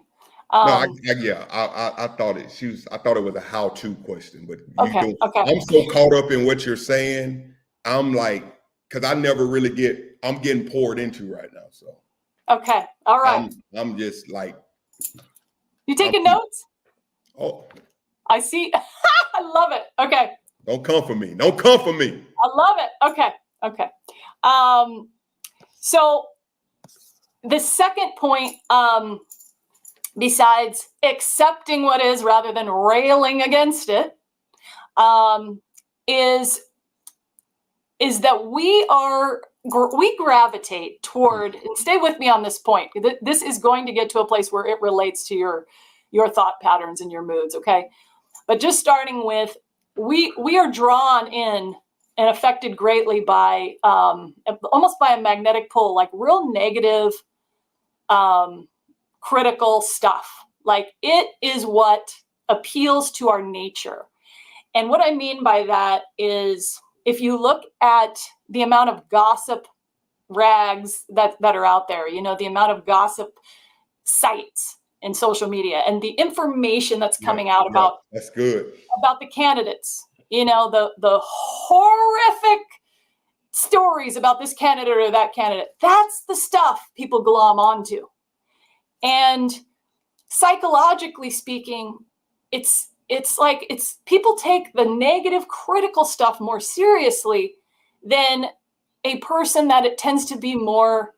No, Um, yeah, I thought it. I thought it was a how-to question, but you okay, don't. okay, I'm so caught up in what you're saying. I'm like, because I never really get. I'm getting poured into right now, so okay. All right. I'm just like, You I'm. taking notes? Oh, I see. I love it. Okay. don't come for me. Don't come for me. I love it. Okay. Okay. So the second point, besides accepting what is rather than railing against it, is that we gravitate toward, and stay with me on this point. This is going to get to a place where it relates to your thought patterns and your moods. Okay. But just starting with, we are drawn in and affected greatly by almost by a magnetic pull, like real negative, critical stuff. Like it is what appeals to our nature. And what I mean by that is, if you look at the amount of gossip rags that are out there, the amount of gossip sites and social media and the information that's coming out about that's good. About the candidates, the horrific stories about this candidate or that candidate. That's the stuff people glom onto. And psychologically speaking, it's people take the negative critical stuff more seriously than a person that it tends to be more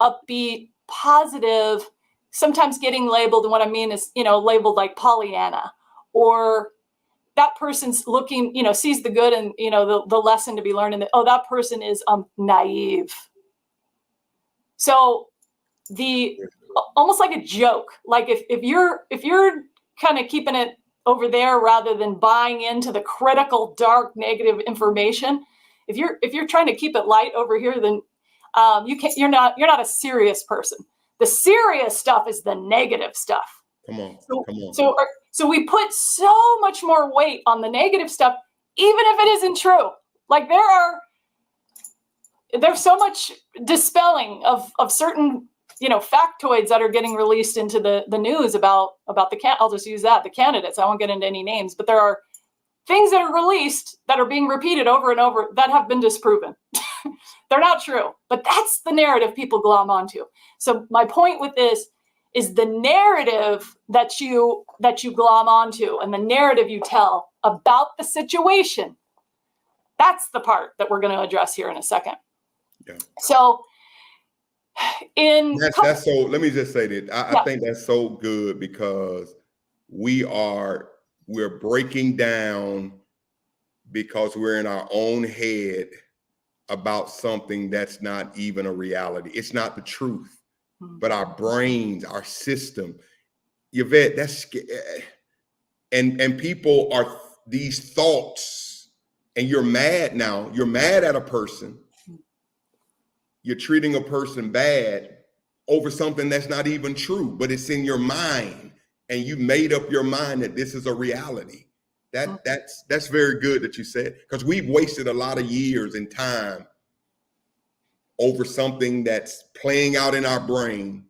upbeat, positive, sometimes getting labeled. And what I mean is, labeled like Pollyanna, or that person's looking, sees the good and, the lesson to be learned. And that person is naive. So almost like a joke, like if you're kind of keeping it over there rather than buying into the critical, dark, negative information, if you're trying to keep it light over here, then you're not a serious person. The serious stuff is the negative stuff. Come on. So we put so much more weight on the negative stuff, even if it isn't true. Like there's so much dispelling of certain, factoids that are getting released into the news about I'll just use the candidates. I won't get into any names, but there are things that are released that are being repeated over and over that have been disproven. They're not true, but that's the narrative people glom onto. So my point with this is the narrative that you glom onto and the narrative you tell about the situation. That's the part that we're going to address here in a second. Yeah. So that's so, let me just say that I think that's so good, because we're breaking down because we're in our own head about something that's not even a reality. It's not the truth, but our brains, our system, Yvette, that's, and people are these thoughts, and you're mad now. You're mad at a person. You're treating a person bad over something that's not even true, but it's in your mind, and you made up your mind that this is a reality. That's very good that you said, because we've wasted a lot of years and time over something that's playing out in our brain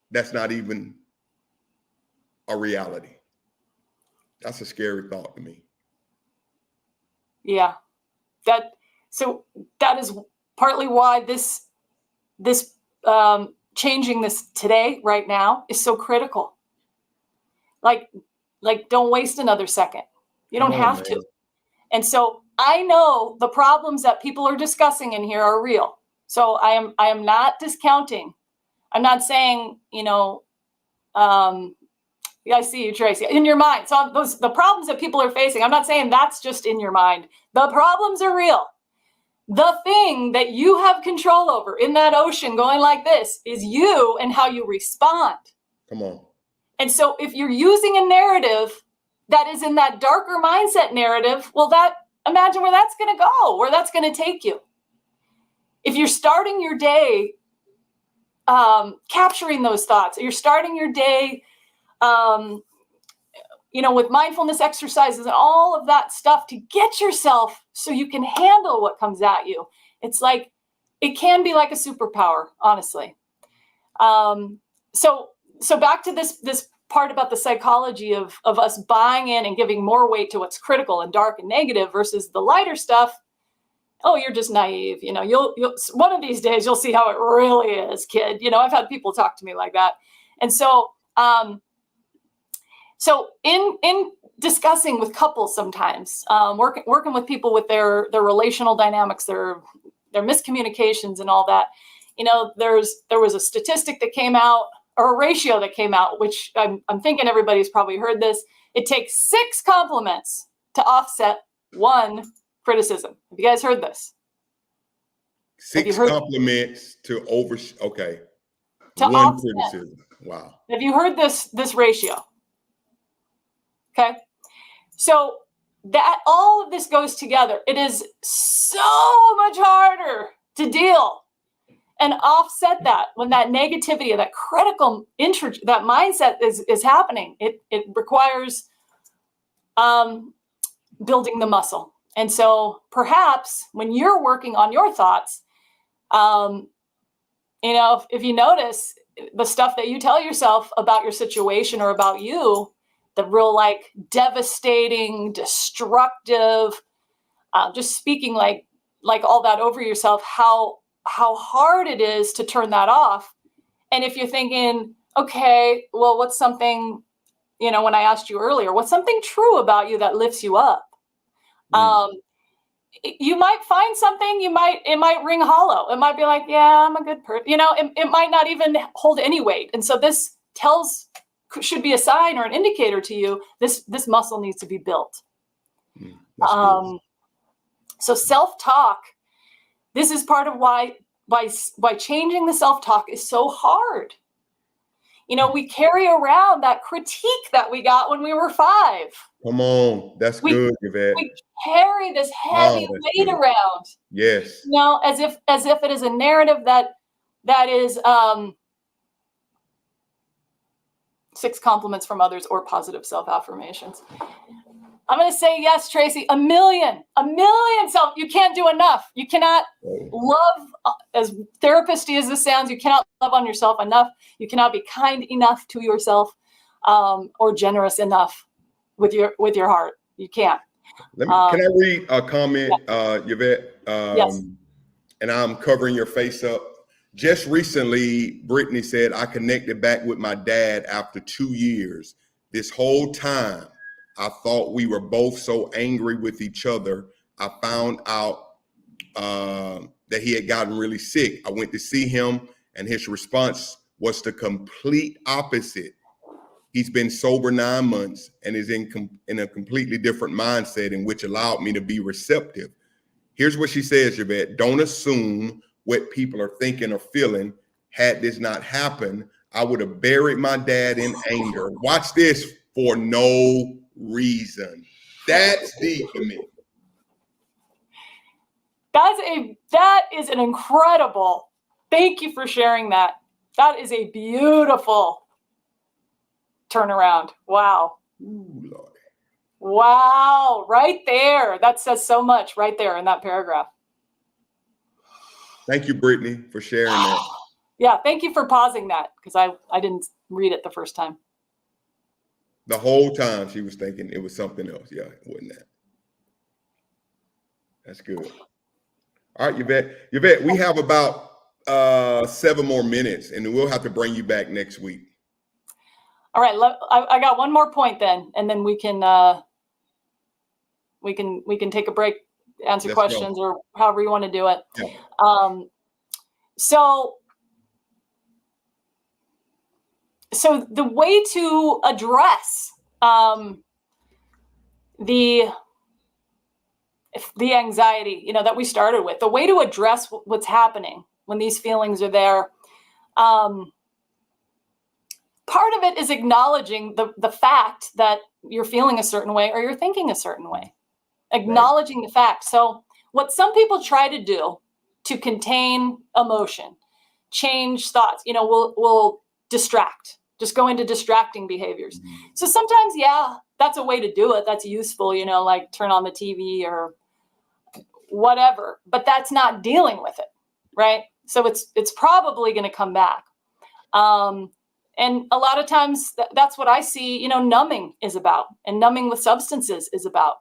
that's not even a reality. That's a scary thought to me. Yeah, that is partly why this changing this today, right now, is so critical. Like don't waste another second. You don't have to. And so I know the problems that people are discussing in here are real. So I am not discounting. I'm not saying, I see you, Tracy, in your mind. So the problems that people are facing, I'm not saying that's just in your mind. The problems are real. The thing that you have control over in that ocean going like this is you and how you respond. Come on. And so if you're using a narrative that is in that darker mindset narrative, well, imagine where that's going to go, where that's going to take you. If you're starting your day capturing those thoughts, you're starting your day with mindfulness exercises and all of that stuff to get yourself so you can handle what comes at you. It's like, it can be like a superpower, honestly. So so back to this part about the psychology of us buying in and giving more weight to what's critical and dark and negative versus the lighter stuff. Oh, you're just naive. You'll one of these days you'll see how it really is, kid. I've had people talk to me like that. And so, in discussing with couples sometimes, working with people with their relational dynamics, their miscommunications and all that, there was a statistic that came out, or a ratio that came out, which I'm thinking everybody's probably heard this. It takes 6 compliments to offset 1 criticism. Have you guys heard this? 6 compliments to okay. To 1 offset. criticism. Wow. Have you heard this ratio? Okay. So that all of this goes together. It is so much harder to deal and offset that when that negativity or that critical that mindset is happening. It requires building the muscle. And so perhaps when you're working on your thoughts, if you notice the stuff that you tell yourself about your situation or about you, the real like devastating, destructive, just speaking like all that over yourself, how hard it is to turn that off. And if you're thinking, okay, well, what's something, when I asked you earlier, what's something true about you that lifts you up? You might find something, it might ring hollow. It might be like, yeah, I'm a good person. It might not even hold any weight. And so this should be a sign or an indicator to you, this muscle needs to be built. So self-talk, this is part of why changing the self-talk is so hard. We carry around that critique that we got when we were 5. Come on. That's good, Yvette. We carry this heavy weight around. Yes. As if it is a narrative that is 6 compliments from others or positive self-affirmations. I'm going to say yes, Tracy. A million self. You can't do enough. You cannot love, as therapist-y as this sounds, you cannot love on yourself enough. You cannot be kind enough to yourself, or generous enough with your heart. You can't. Can I read a comment, Yvette? Yes. And I'm covering your face up. Just recently, Brittany said, I connected back with my dad after 2 years. This whole time, I thought we were both so angry with each other. I found out that he had gotten really sick. I went to see him, and his response was the complete opposite. He's been sober 9 months and is in a completely different mindset, in which allowed me to be receptive. Here's what she says, Yvette: don't assume what people are thinking or feeling. Had this not happened, I would have buried my dad in anger. Watch this. For no reason. That's deep to me. That is an incredible. Thank you for sharing that. That is a beautiful turnaround. Wow. Ooh, Lord. Wow. Right there. That says so much right there in that paragraph. Thank you, Brittany, for sharing that. Yeah. Thank you for pausing that, because I didn't read it the first time. The whole time she was thinking it was something else. Yeah, it wasn't that. That's good. All right, Yvette, we have about 7 more minutes, and we'll have to bring you back next week. All right, I got one more point then, and then we can take a break, answer questions, or however you want to do it. Yeah. So the way to address the anxiety, that we started with, the way to address what's happening when these feelings are there, part of it is acknowledging the fact that you're feeling a certain way or you're thinking a certain way. Acknowledging the fact. So what some people try to do to contain emotion, change thoughts, will distract. Just go into distracting behaviors. So sometimes, yeah, that's a way to do it. That's useful, like turn on the TV or whatever, but that's not dealing with it, right? So it's probably going to come back. And And a lot of times that's what I see, numbing is about, and numbing with substances is about.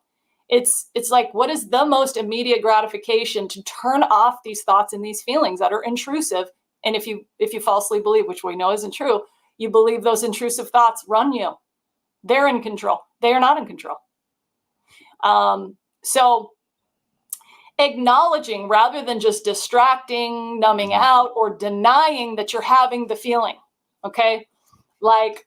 It's like, what is the most immediate gratification to turn off these thoughts and these feelings that are intrusive? And if you falsely believe, which we know isn't true, you believe those intrusive thoughts run you. They're in control. They are not in control. So acknowledging rather than just distracting, numbing out, or denying that you're having the feeling. Okay. Like,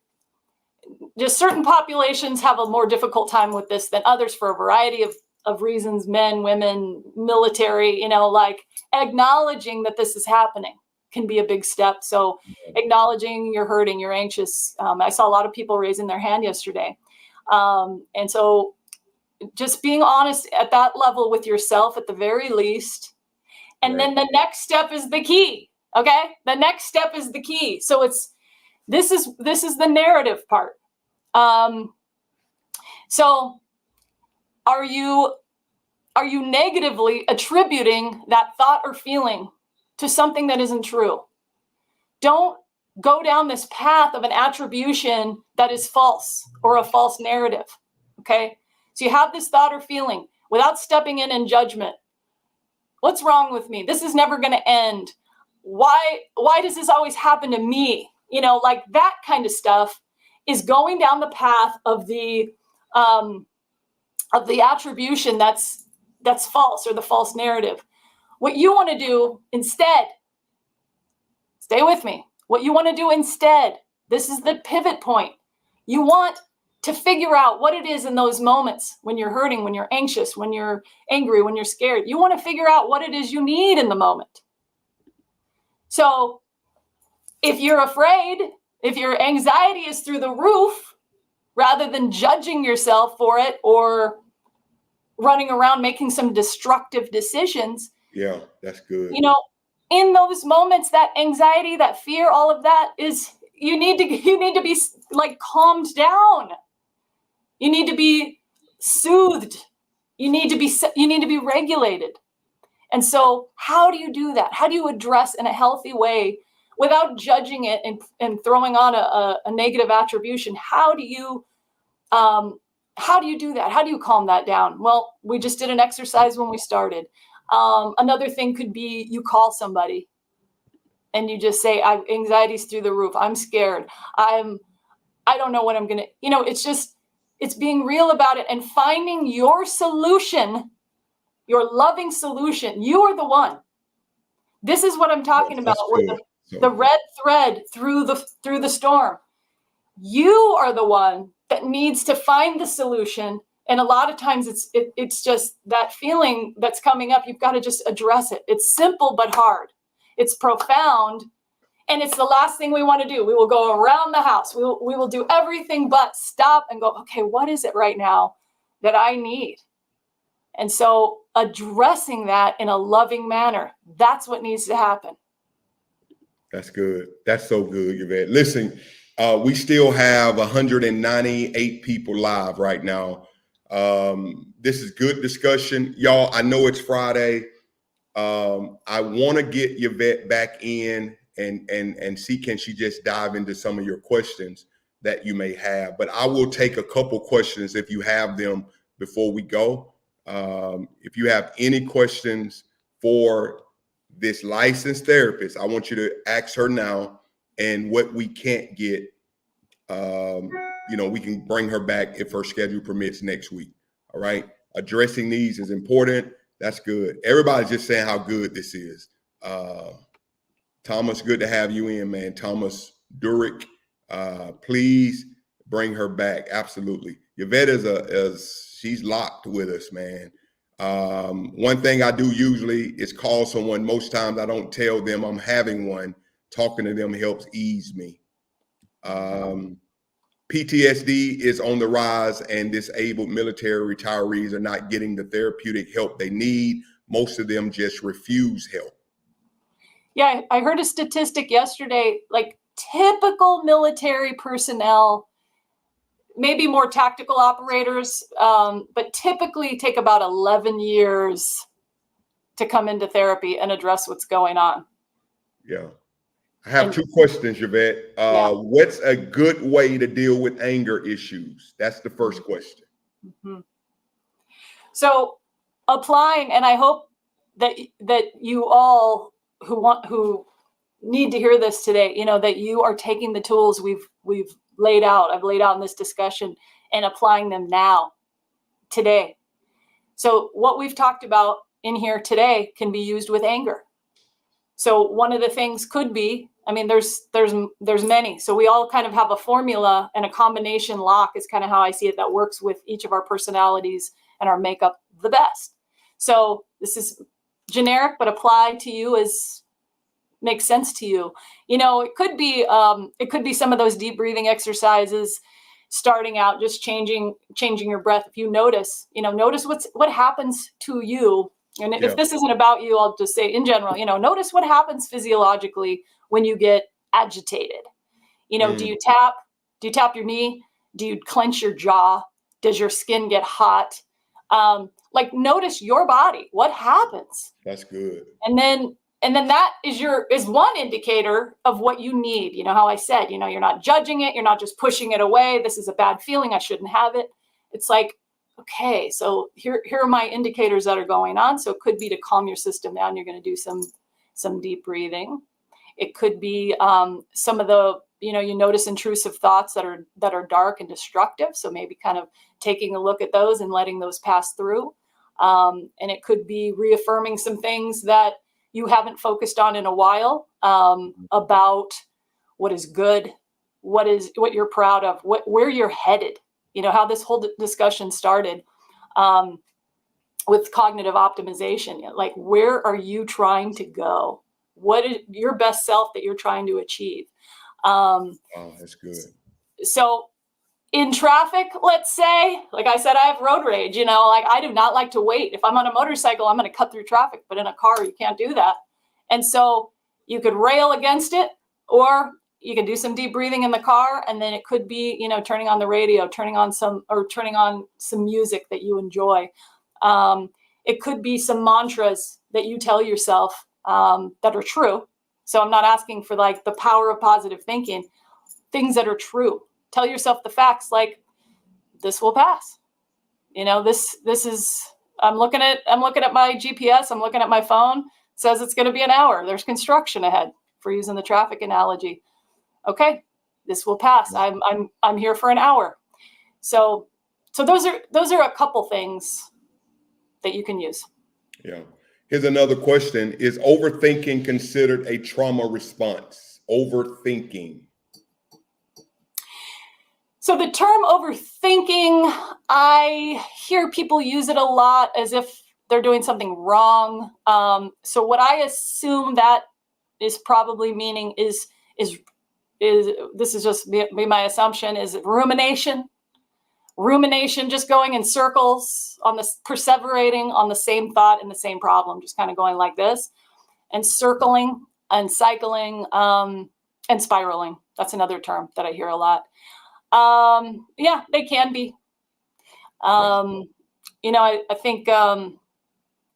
just certain populations have a more difficult time with this than others for a variety of reasons, men, women, military, like acknowledging that this is happening can be a big step. So acknowledging you're hurting, you're anxious. I saw a lot of people raising their hand yesterday. And so just being honest at that level with yourself at the very least. And then the next step is the key. Okay. The next step is the key. So this is the narrative part. So are you negatively attributing that thought or feeling to something that isn't true? Don't go down this path of an attribution that is false or a false narrative. Okay. So you have this thought or feeling without stepping in judgment. What's wrong with me? This is never going to end. Why does this always happen to me? Like that kind of stuff is going down the path of the attribution that's false, or the false narrative. What you want to do instead, stay with me. What you want to do instead, this is the pivot point. You want to figure out what it is in those moments when you're hurting, when you're anxious, when you're angry, when you're scared. You want to figure out what it is you need in the moment. So if you're afraid, if your anxiety is through the roof, rather than judging yourself for it or running around making some destructive decisions. Yeah, that's good. In those moments, that anxiety, that fear, all of that is, you need to be like calmed down. You need to be soothed. You need to be regulated. And so how do you do that? How do you address in a healthy way without judging it and throwing on a negative attribution? How do you do that? How do you calm that down? Well, we just did an exercise when we started. Another thing could be you call somebody and you just say, anxiety's through the roof. I'm scared. I don't know what I'm going to, it's being real about it and finding your solution, your loving solution. You are the one. This is what I'm talking about with the red thread through the storm. You are the one that needs to find the solution. And a lot of times it's just that feeling that's coming up. You've got to just address it. It's simple, but hard. It's profound. And it's the last thing we want to do. We will go around the house. We will do everything but stop and go, okay, what is it right now that I need? And so addressing that in a loving manner, that's what needs to happen. That's good. That's so good, Yvette. Listen, we still have 198 people live right now. This is good discussion. Y'all, I know it's Friday. I want to get Yvette back in and see, can she just dive into some of your questions that you may have. But I will take a couple questions if you have them before we go. If you have any questions for this licensed therapist, I want you to ask her now. And what we can't get, we can bring her back if her schedule permits next week. All right. Addressing these is important. That's good. Everybody's just saying how good this is. Thomas, good to have you in, man. Thomas Durick, please bring her back. Absolutely. Yvette she's locked with us, man. One thing I do usually is call someone. Most times I don't tell them I'm having one. Talking to them helps ease me. PTSD is on the rise, and disabled military retirees are not getting the therapeutic help they need. Most of them just refuse help. Yeah, I heard a statistic yesterday, like typical military personnel, maybe more tactical operators, but typically take about 11 years to come into therapy and address what's going on. Yeah. I have And two questions, Yvette. yeah. What's a good way to deal with anger issues? That's the first question. Mhm. So applying, and I hope that you all who need to hear this today, that you are taking the tools we've laid out, I've laid out in this discussion, and applying them now, today. So what we've talked about in here today can be used with anger. So one of the things could be, I mean, there's many. So we all kind of have a formula, and a combination lock is kind of how I see it, that works with each of our personalities and our makeup the best. So this is generic, but apply to you as makes sense to you. It could be some of those deep breathing exercises, starting out, just changing your breath. If you notice what happens to you. And Yeah. if this isn't about you, I'll just say in general, notice what happens physiologically when you get agitated. Do you tap your knee? Do you clench your jaw? Does your skin get hot? Like, notice your body, what happens? That's good. And then that is one indicator of what you need. How I said, you're not judging it, you're not just pushing it away. This is a bad feeling, I shouldn't have it. It's like, okay, so here are my indicators that are going on. So it could be to calm your system down. You're going to do some deep breathing. It could be some of the, you notice intrusive thoughts that are dark and destructive. So maybe kind of taking a look at those and letting those pass through. And it could be reaffirming some things that you haven't focused on in a while, about what is good, what you're proud of, where you're headed. How this whole discussion started, with cognitive optimization. Like, where are you trying to go? What is your best self that you're trying to achieve? Oh, that's good. So in traffic, let's say, like I said, I have road rage, like I do not like to wait. If I'm on a motorcycle, I'm going to cut through traffic, but in a car, you can't do that. And so you could rail against it, or you can do some deep breathing in the car. And then it could be, turning on the radio, turning on some music that you enjoy. It could be some mantras that you tell yourself, that are true. So I'm not asking for like the power of positive thinking, things that are true. Tell yourself the facts, like, this will pass. This is, I'm looking at my GPS, I'm looking at my phone, it says it's going to be an hour. There's construction ahead, for using the traffic analogy. Okay, this will pass. I'm here for an hour. So those are a couple things that you can use. Yeah. Here's another question. Is overthinking considered a trauma response? Overthinking. So the term overthinking, I hear people use it a lot as if they're doing something wrong. So what I assume that is probably meaning is this is just be my assumption, is rumination. Rumination, just going in circles, perseverating on the same thought and the same problem, just kind of going like this, and circling and cycling, and spiraling. That's another term that I hear a lot. Yeah, they can be. I think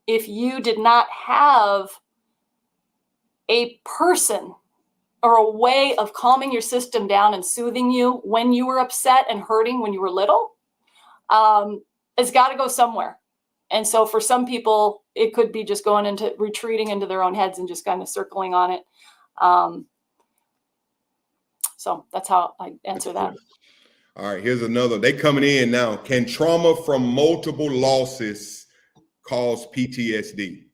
if you did not have a person or a way of calming your system down and soothing you when you were upset and hurting when you were little, it's got to go somewhere. And so for some people, it could be just retreating into their own heads and just kind of circling on it. So that's how I answer that. All right, here's another. They coming in now. Can trauma from multiple losses cause PTSD?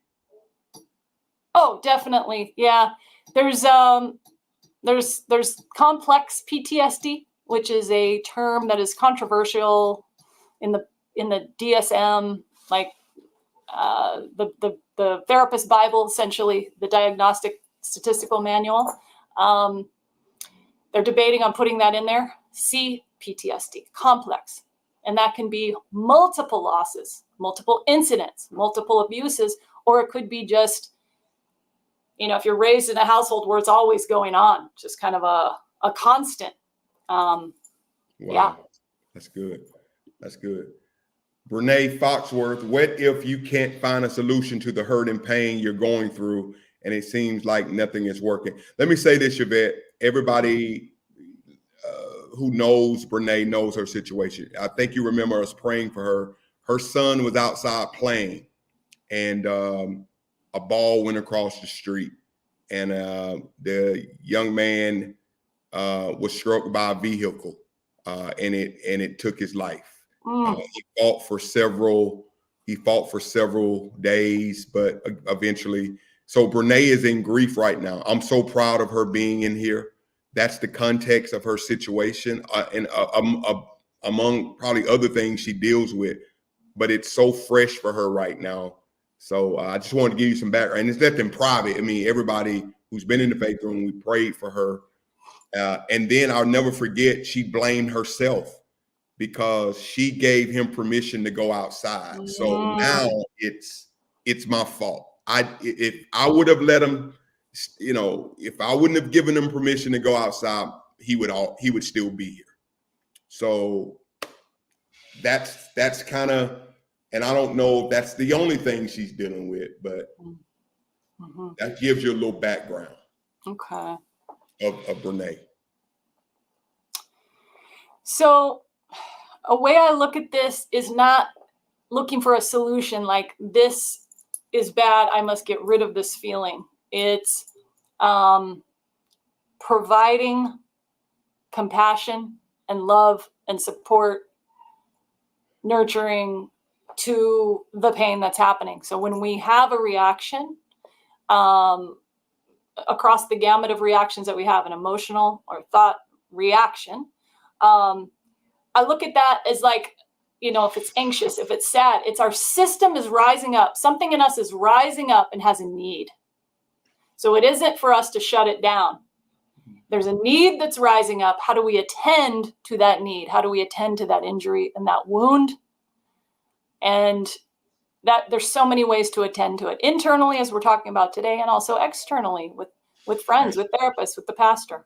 Oh, definitely. Yeah. There's complex PTSD, which is a term that is controversial in the DSM, like the therapist Bible, essentially the Diagnostic Statistical Manual. They're debating on putting that in there. PTSD, complex. And that can be multiple losses, multiple incidents, multiple abuses, or it could be just, if you're raised in a household where it's always going on, just kind of a constant. Wow. Yeah. That's good. That's good. Brene Foxworth, what if you can't find a solution to the hurt and pain you're going through and it seems like nothing is working. Let me say this, Yvette. Everybody who knows Brene knows her situation. I think you remember us praying for her. Her son was outside playing, and a ball went across the street, and the young man was struck by a vehicle, and it took his life. He fought for several days, but eventually. So Brene is in grief right now. I'm so proud of her being in here. That's the context of her situation, and among probably other things she deals with. But it's so fresh for her right now. So I just wanted to give you some background. And it's nothing private. I mean, everybody who's been in the faith room, we prayed for her. And then I'll never forget, she blamed herself because she gave him permission to go outside. So now it's my fault. If I would have let him, if I wouldn't have given him permission to go outside, he would still be here. So that's kind of, and I don't know if that's the only thing she's dealing with, but that gives you a little background. Okay. Of Brene. So a way I look at this is not looking for a solution like this is bad, I must get rid of this feeling. It's providing compassion and love and support, nurturing to the pain that's happening. So when we have a reaction, across the gamut of reactions that we have, an emotional or thought reaction, I look at that as like, if it's anxious, if it's sad, it's our system is rising up. Something in us is rising up and has a need. So it isn't for us to shut it down. There's a need that's rising up. How do we attend to that need? How do we attend to that injury and that wound? And that there's so many ways to attend to it internally, as we're talking about today, and also externally with friends, with therapists, with the pastor.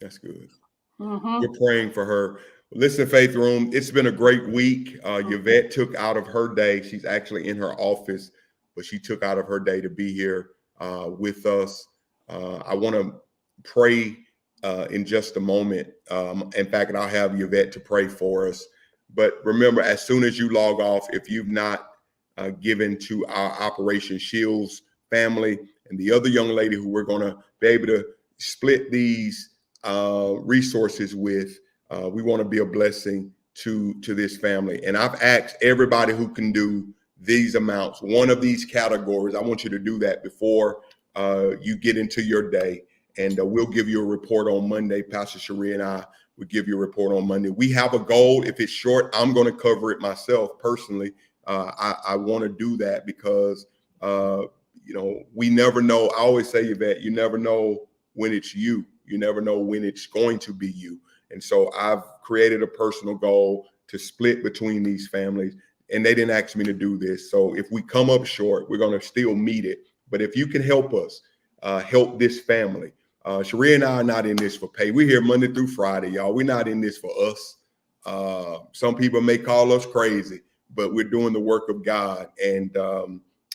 That's good. We're praying for her. Listen, Faith Room, it's been a great week. Yvette took out of her day. She's actually in her office, but she took out of her day to be here with us. I want to pray in just a moment. In fact, I'll have Yvette to pray for us. But remember, as soon as you log off, if you've not given to our Operation Shields family and the other young lady who we're going to be able to split these resources with, we want to be a blessing to this family. And I've asked everybody who can do these amounts, one of these categories, I want you to do that before you get into your day. And we'll give you a report on Monday. Pastor Cherie and I will give you a report on Monday. We have a goal. If it's short, I'm going to cover it myself personally. I want to do that because, we never know. I always say that you never know when it's you. You never know when it's going to be you. And so I've created a personal goal to split between these families. And they didn't ask me to do this. So if we come up short, we're going to still meet it. But if you can help us, help this family. Cherie and I are not in this for pay. We're here Monday through Friday, y'all. We're not in this for us. Some people may call us crazy, but we're doing the work of God, and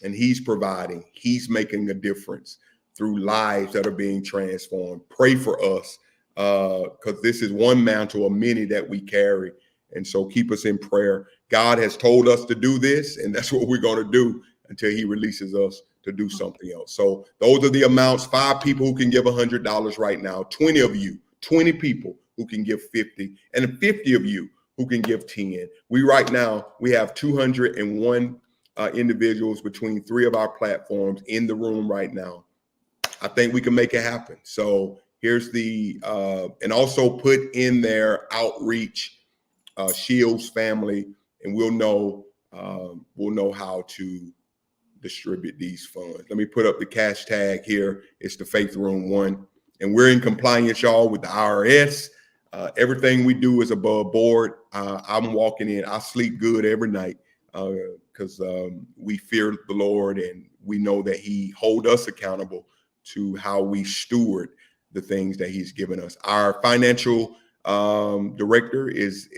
He's providing. He's making a difference through lives that are being transformed. Pray for us, because this is one mantle of many that we carry. And so keep us in prayer. God has told us to do this, and that's what we're going to do until He releases us to do something else. So those are the amounts. 5 people who can give $100 right now, 20 of you, 20 people who can give 50, and 50 of you who can give 10. Right now, we have 201 individuals between 3 of our platforms in the room right now. I think we can make it happen. So here's the, and also put in their outreach, Shields family, and we'll know how to distribute these funds. Let me put up the cash tag here. It's the Faith Room 1, and we're in compliance, y'all, with the IRS. Everything we do is above board. I'm walking in. I sleep good every night because we fear the Lord, and we know that He hold us accountable to how we steward the things that He's given us. Our financial director is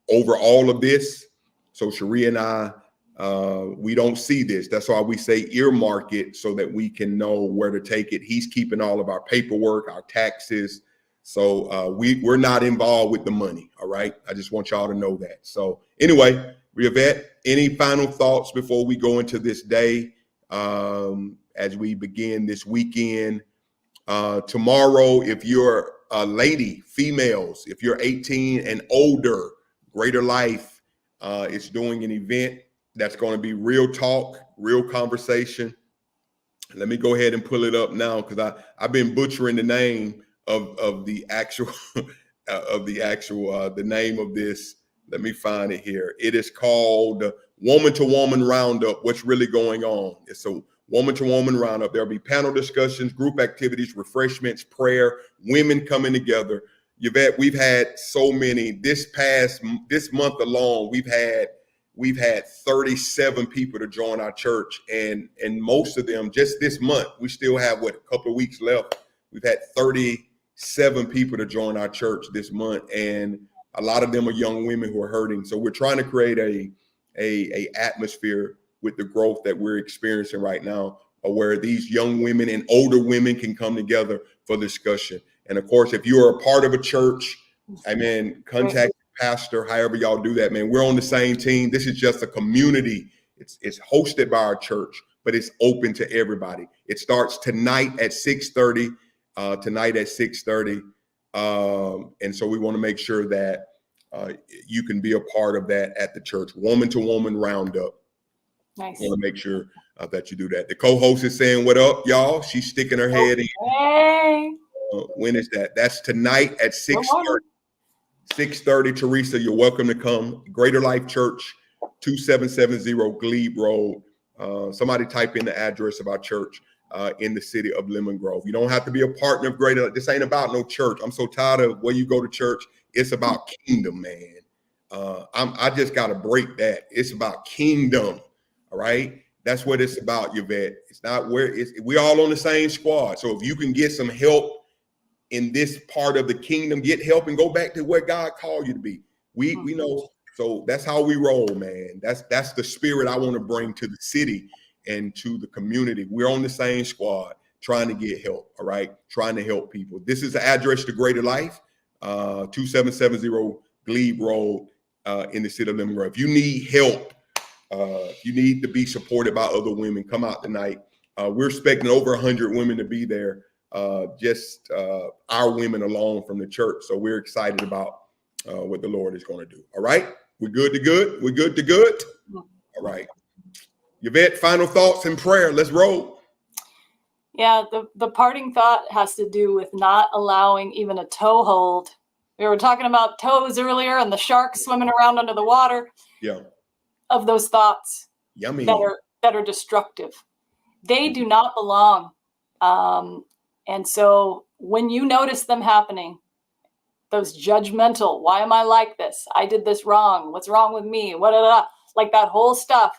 over all of this. So Cherie and I We don't see this. That's why we say earmark it so that we can know where to take it. He's keeping all of our paperwork, our taxes. So we're not involved with the money. All right. I just want y'all to know that. So anyway, Yvette, any final thoughts before we go into this day as we begin this weekend? Tomorrow, if you're a lady, females, if you're 18 and older, Greater Life is doing an event that's going to be real talk, real conversation. Let me go ahead and pull it up now because I've been butchering the name of the actual the name of this. Let me find it here. It is called Woman to Woman Roundup. What's really going on? It's a Woman to Woman Roundup. There'll be panel discussions, group activities, refreshments, prayer, women coming together. Yvette, we've had so many this month alone. We've had 37 people to join our church, and most of them just this month. We still have a couple of weeks left. We've had 37 people to join our church this month, and a lot of them are young women who are hurting. So we're trying to create a atmosphere with the growth that we're experiencing right now, where these young women and older women can come together for discussion. And of course, if you are a part of a church, contact pastor, however y'all do that, man. We're on the same team. This is just a community. It's hosted by our church, but it's open to everybody. It starts tonight at 6:30. And so we want to make sure that you can be a part of that at the church. Woman to Woman Roundup. Nice. Want to make sure that you do that. The co-host is saying, "What up, y'all?" She's sticking her head in. Hey. When is that? That's tonight at 6:30. 6:30, Teresa, you're welcome to come. Greater Life Church, 2770 Glebe Road. Somebody type in the address of our church in the city of Lemon Grove. You don't have to be a partner of Greater Life. This ain't about no church. I'm so tired of where you go to church. It's about kingdom, man. I just got to break that. It's about kingdom, all right? That's what it's about, Yvette. It's not we all on the same squad. So if you can get some help in this part of the kingdom, get help and go back to where God called you to be. We know. So that's how we roll, man. That's the spirit I want to bring to the city and to the community. We're on the same squad trying to get help, all right? Trying to help people. This is the address to Greater Life, 2770 Glebe Road in the city of Lemon Grove. If you need help, if you need to be supported by other women, come out tonight. We're expecting over 100 women to be there. Just our women alone from the church. So we're excited about what the Lord is going to do. All right. We're good to good. We're good to good. All right. Yvette, final thoughts and prayer. Let's roll. Yeah. The parting thought has to do with not allowing even a toe hold. We were talking about toes earlier and the sharks swimming around under the water. Yeah. Of those thoughts Yummy. that are destructive. They do not belong. And so when you notice them happening, those judgmental, why am I like this? I did this wrong. What's wrong with me? Like that whole stuff,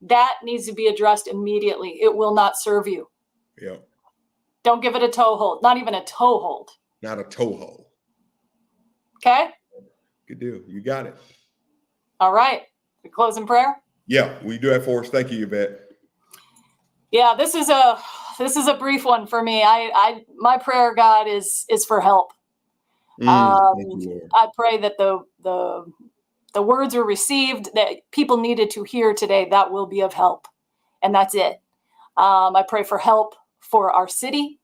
that needs to be addressed immediately. It will not serve you. Yeah. Don't give it a toe hold. Not even a toe hold. Not a toe hold. Okay? Good deal. You got it. All right. We close in prayer? Yeah, we do that for us. Thank you, Yvette. Yeah, this is a brief one for me. My prayer, God, is for help. Thank you, Lord. I pray that the words were received that people needed to hear today. That will be of help, and that's it. I pray for help for our city.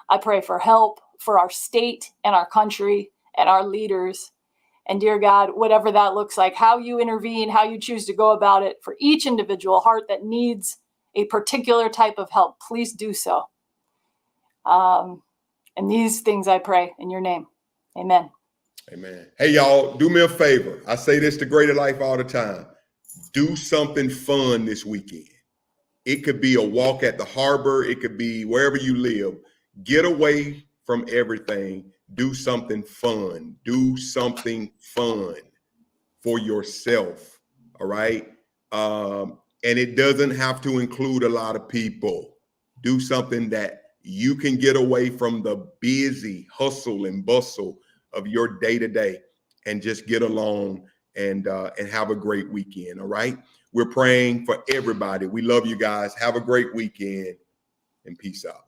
I pray for help for our state and our country and our leaders. And dear God, whatever that looks like, how you intervene, how you choose to go about it for each individual heart that needs a particular type of help, please do so. And these things I pray in your name. Amen. Amen. Hey, y'all, do me a favor. I say this to Greater Life all the time. Do something fun this weekend. It could be a walk at the harbor. It could be wherever you live. Get away from everything. Do something fun. Do something fun for yourself. All right. And it doesn't have to include a lot of people. Do something that you can get away from the busy hustle and bustle of your day-to-day and just get along and have a great weekend. All right. We're praying for everybody. We love you guys. Have a great weekend and peace out.